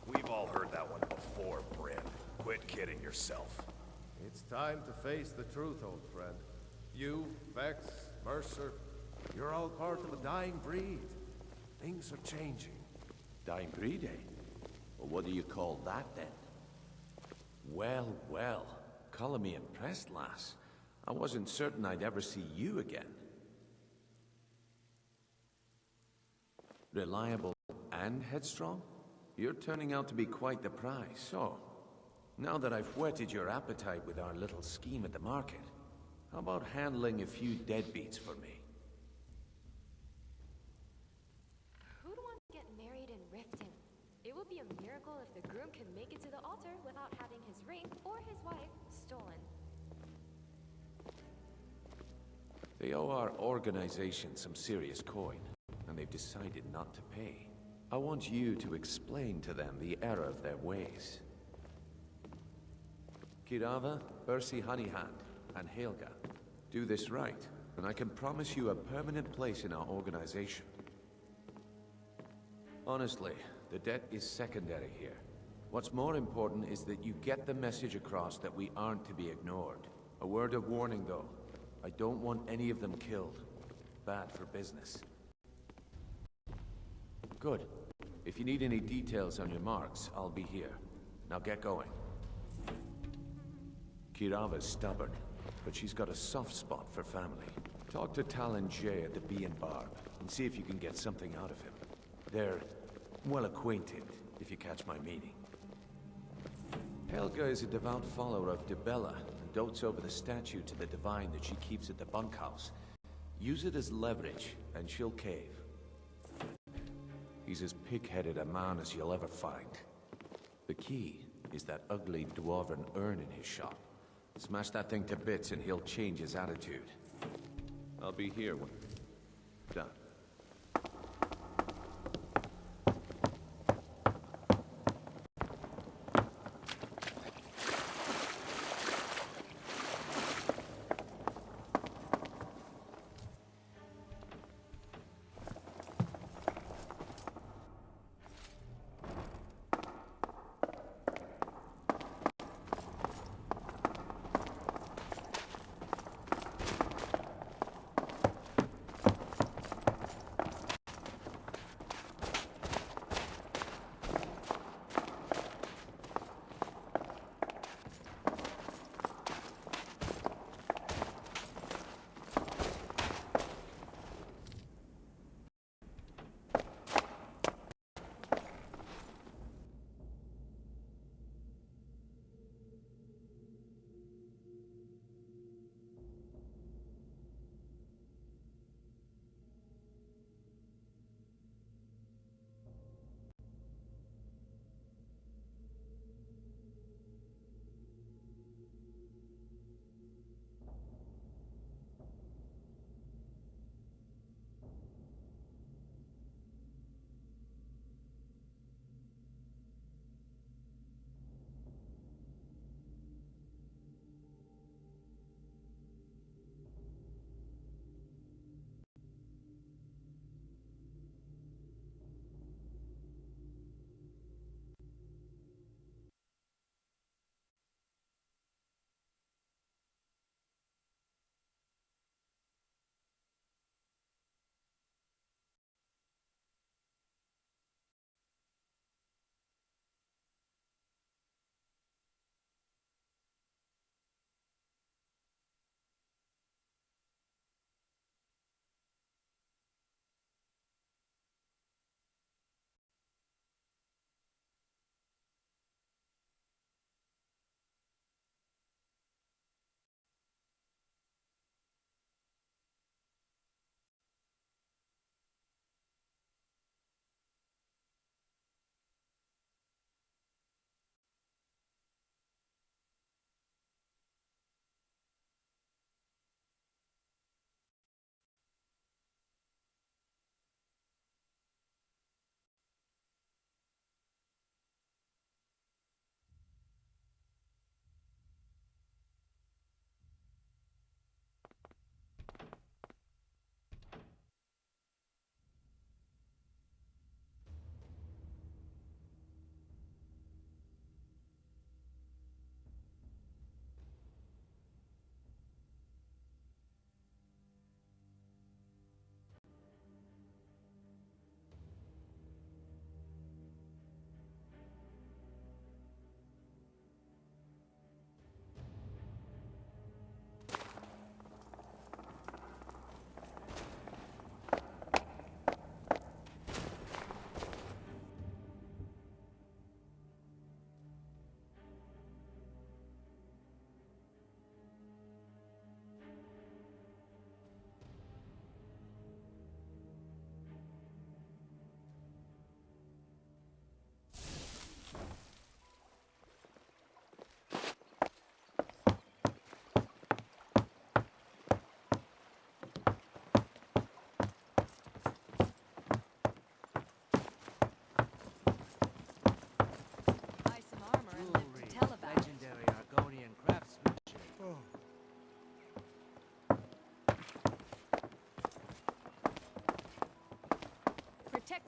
We've all heard that one before, Bryn. Quit kidding yourself. It's time to face the truth, old friend. You, Vex, Mercer, you're all part of a dying breed. Things are changing. Dying breed, eh? Well, what do you call that, then? Well, well. Color me impressed, lass. I wasn't certain I'd ever see you again. Reliable and headstrong? You're turning out to be quite the prize. So, now that I've whetted your appetite with our little scheme at the market, how about handling a few deadbeats for me? Who'd want to get married in Riften? It would be a miracle if the groom can make it to the altar without having his ring or his wife stolen. They owe our organization some serious coin, and they've decided not to pay. I want you to explain to them the error of their ways. Kirava, Ursi Honeyhand, and Helga. Do this right, and I can promise you a permanent place in our organization. Honestly, the debt is secondary here. What's more important is that you get the message across that we aren't to be ignored. A word of warning, though. I don't want any of them killed. Bad for business. Good. If you need any details on your marks, I'll be here. Now get going. Kirava's stubborn, but she's got a soft spot for family. Talk to Talon Jay at the Bee and Barb, and see if you can get something out of him. They're well acquainted, if you catch my meaning. Helga is a devout follower of Dibella, and dotes over the statue to the divine that she keeps at the bunkhouse. Use it as leverage, and she'll cave. He's as pig-headed a man as you'll ever find. The key is that ugly dwarven urn in his shop. Smash that thing to bits and he'll change his attitude. I'll be here when... done.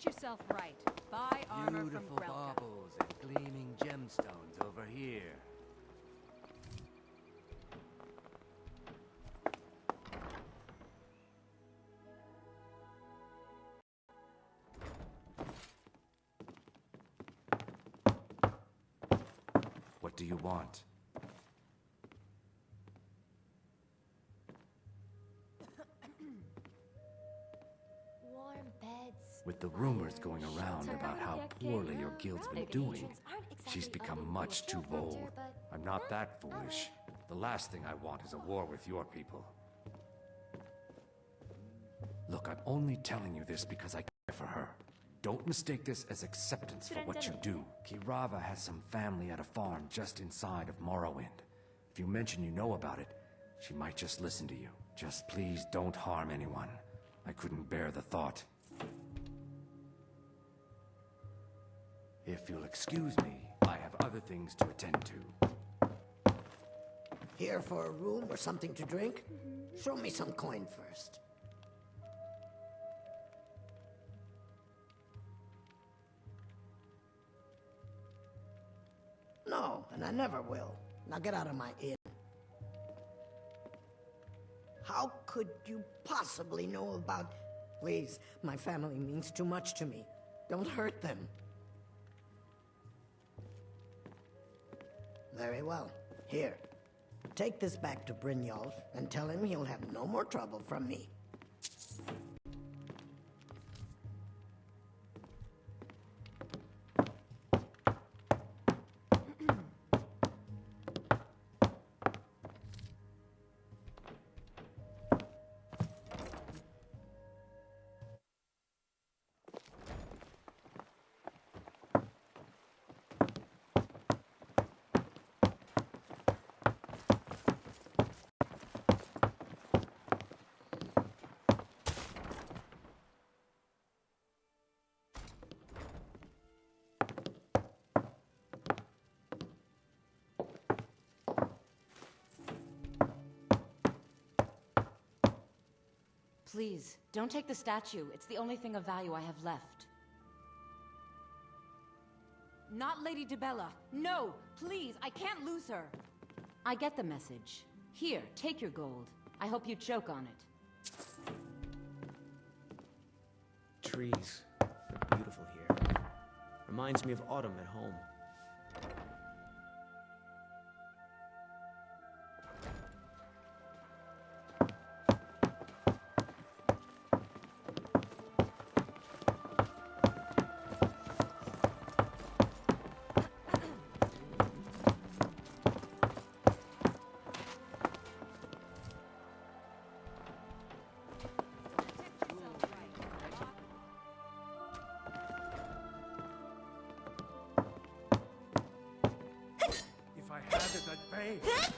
Get yourself right. Buy armor Beautiful from Grelka. baubles and gleaming gemstones over here. What do you want? Warm beds. With the rumors going around about how poorly your guild's been doing, she's become much too bold. I'm not that foolish. The last thing I want is a war with your people. Look, I'm only telling you this because I care for her. Don't mistake this as acceptance for what you do. Kirava has some family at a farm just inside of Morrowind. If you mention you know about it, she might just listen to you. Just please don't harm anyone. I couldn't bear the thought. If you'll excuse me, I have other things to attend to. Here for a room or something to drink? Show me some coin first. No, and I never will. Now get out of my inn. How could you possibly know about... Please, my family means too much to me. Don't hurt them. Very well. Here. Take this back to Brynjolf and tell him he'll have no more trouble from me. Please, don't take the statue. It's the only thing of value I have left. Not Lady Dibella. No! Please, I can't lose her! I get the message. Here, take your gold. I hope you choke on it. Trees. They're beautiful here. Reminds me of autumn at home.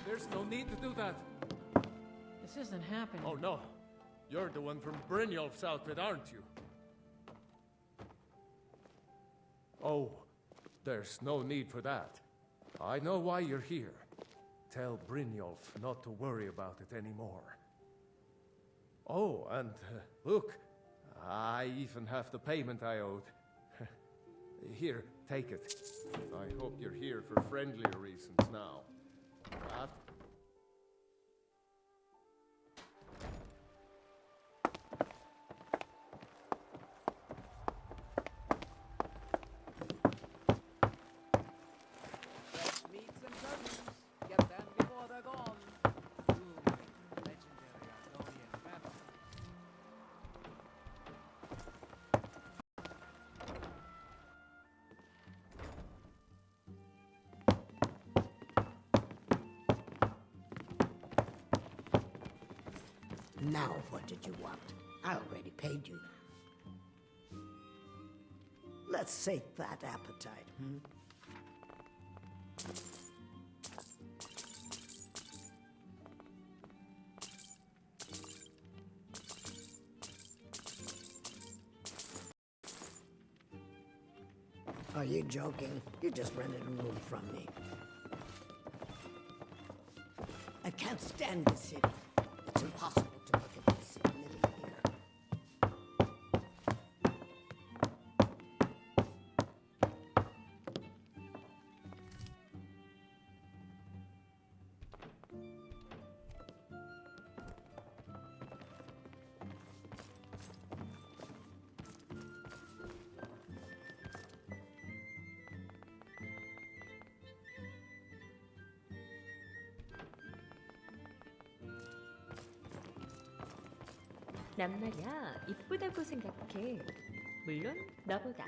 There's no need to do that. This isn't happening. Oh no. You're the one from Brynjolf's outfit, aren't you? Oh, there's no need for that. I know why you're here. Tell Brynjolf not to worry about it anymore. Oh, and look, I even have the payment I owed. Here, take it. I hope you're here for friendlier reasons now. Fresh meats and curtains. Get them before they're gone. Legendary Argonian vampire. Now, what did you want? I already paid you. Let's sate that appetite, hmm? Are you joking? You just rented a room from me. I can't stand this city. It's impossible to look at this living here. 난 말이야 이쁘다고 생각해. 물론 너보다.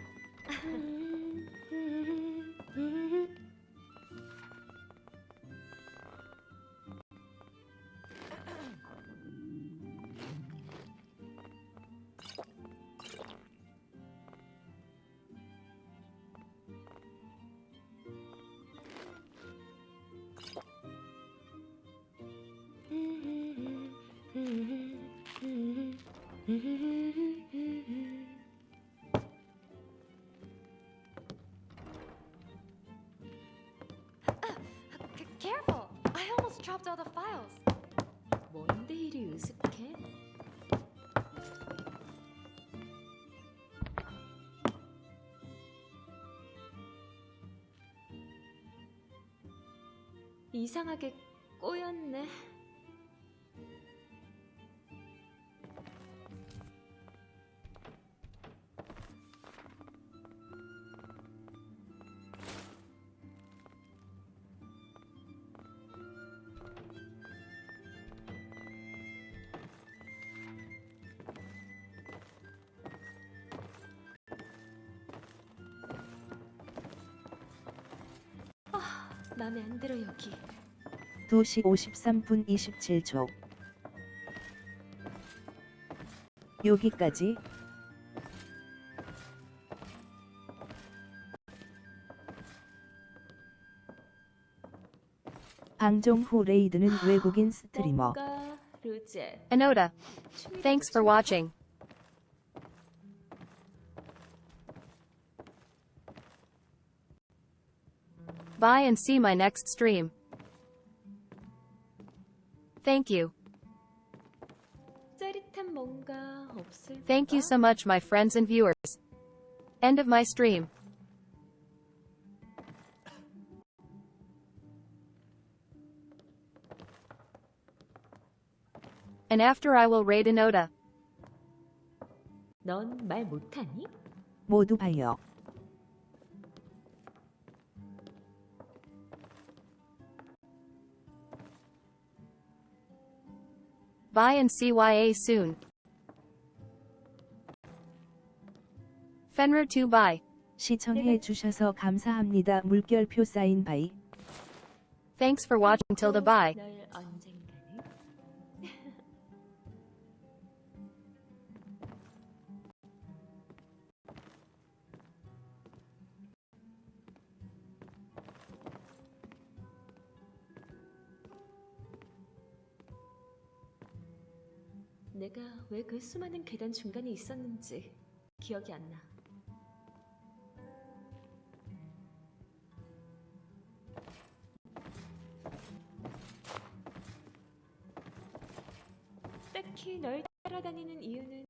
Careful! I almost dropped all the files. 뭔데 이리 으슥해? 이상하게 꼬였네. 마음에 안 들어 여기. 2시 53분 27초. 여기까지. 방종 후 레이드는 외국인 스트리머. Enoda. Thanks for watching. Bye and see my next stream. Thank you. 짜릿한 뭔가 없을까? Thank you so much, my friends and viewers. End of my stream. And after I will raid Enoda. 넌 말 못하니? 모두 봐요. Bye and CYA soon. Fenrir 2 bye. 시청해 주셔서 감사합니다. 물결표 사인 바이. Thanks for watching till the bye. 널 언젠가는? 내가 왜 그 수많은 계단 중간에 있었는지 기억이 안 나. 딱히 널 따라다니는 이유는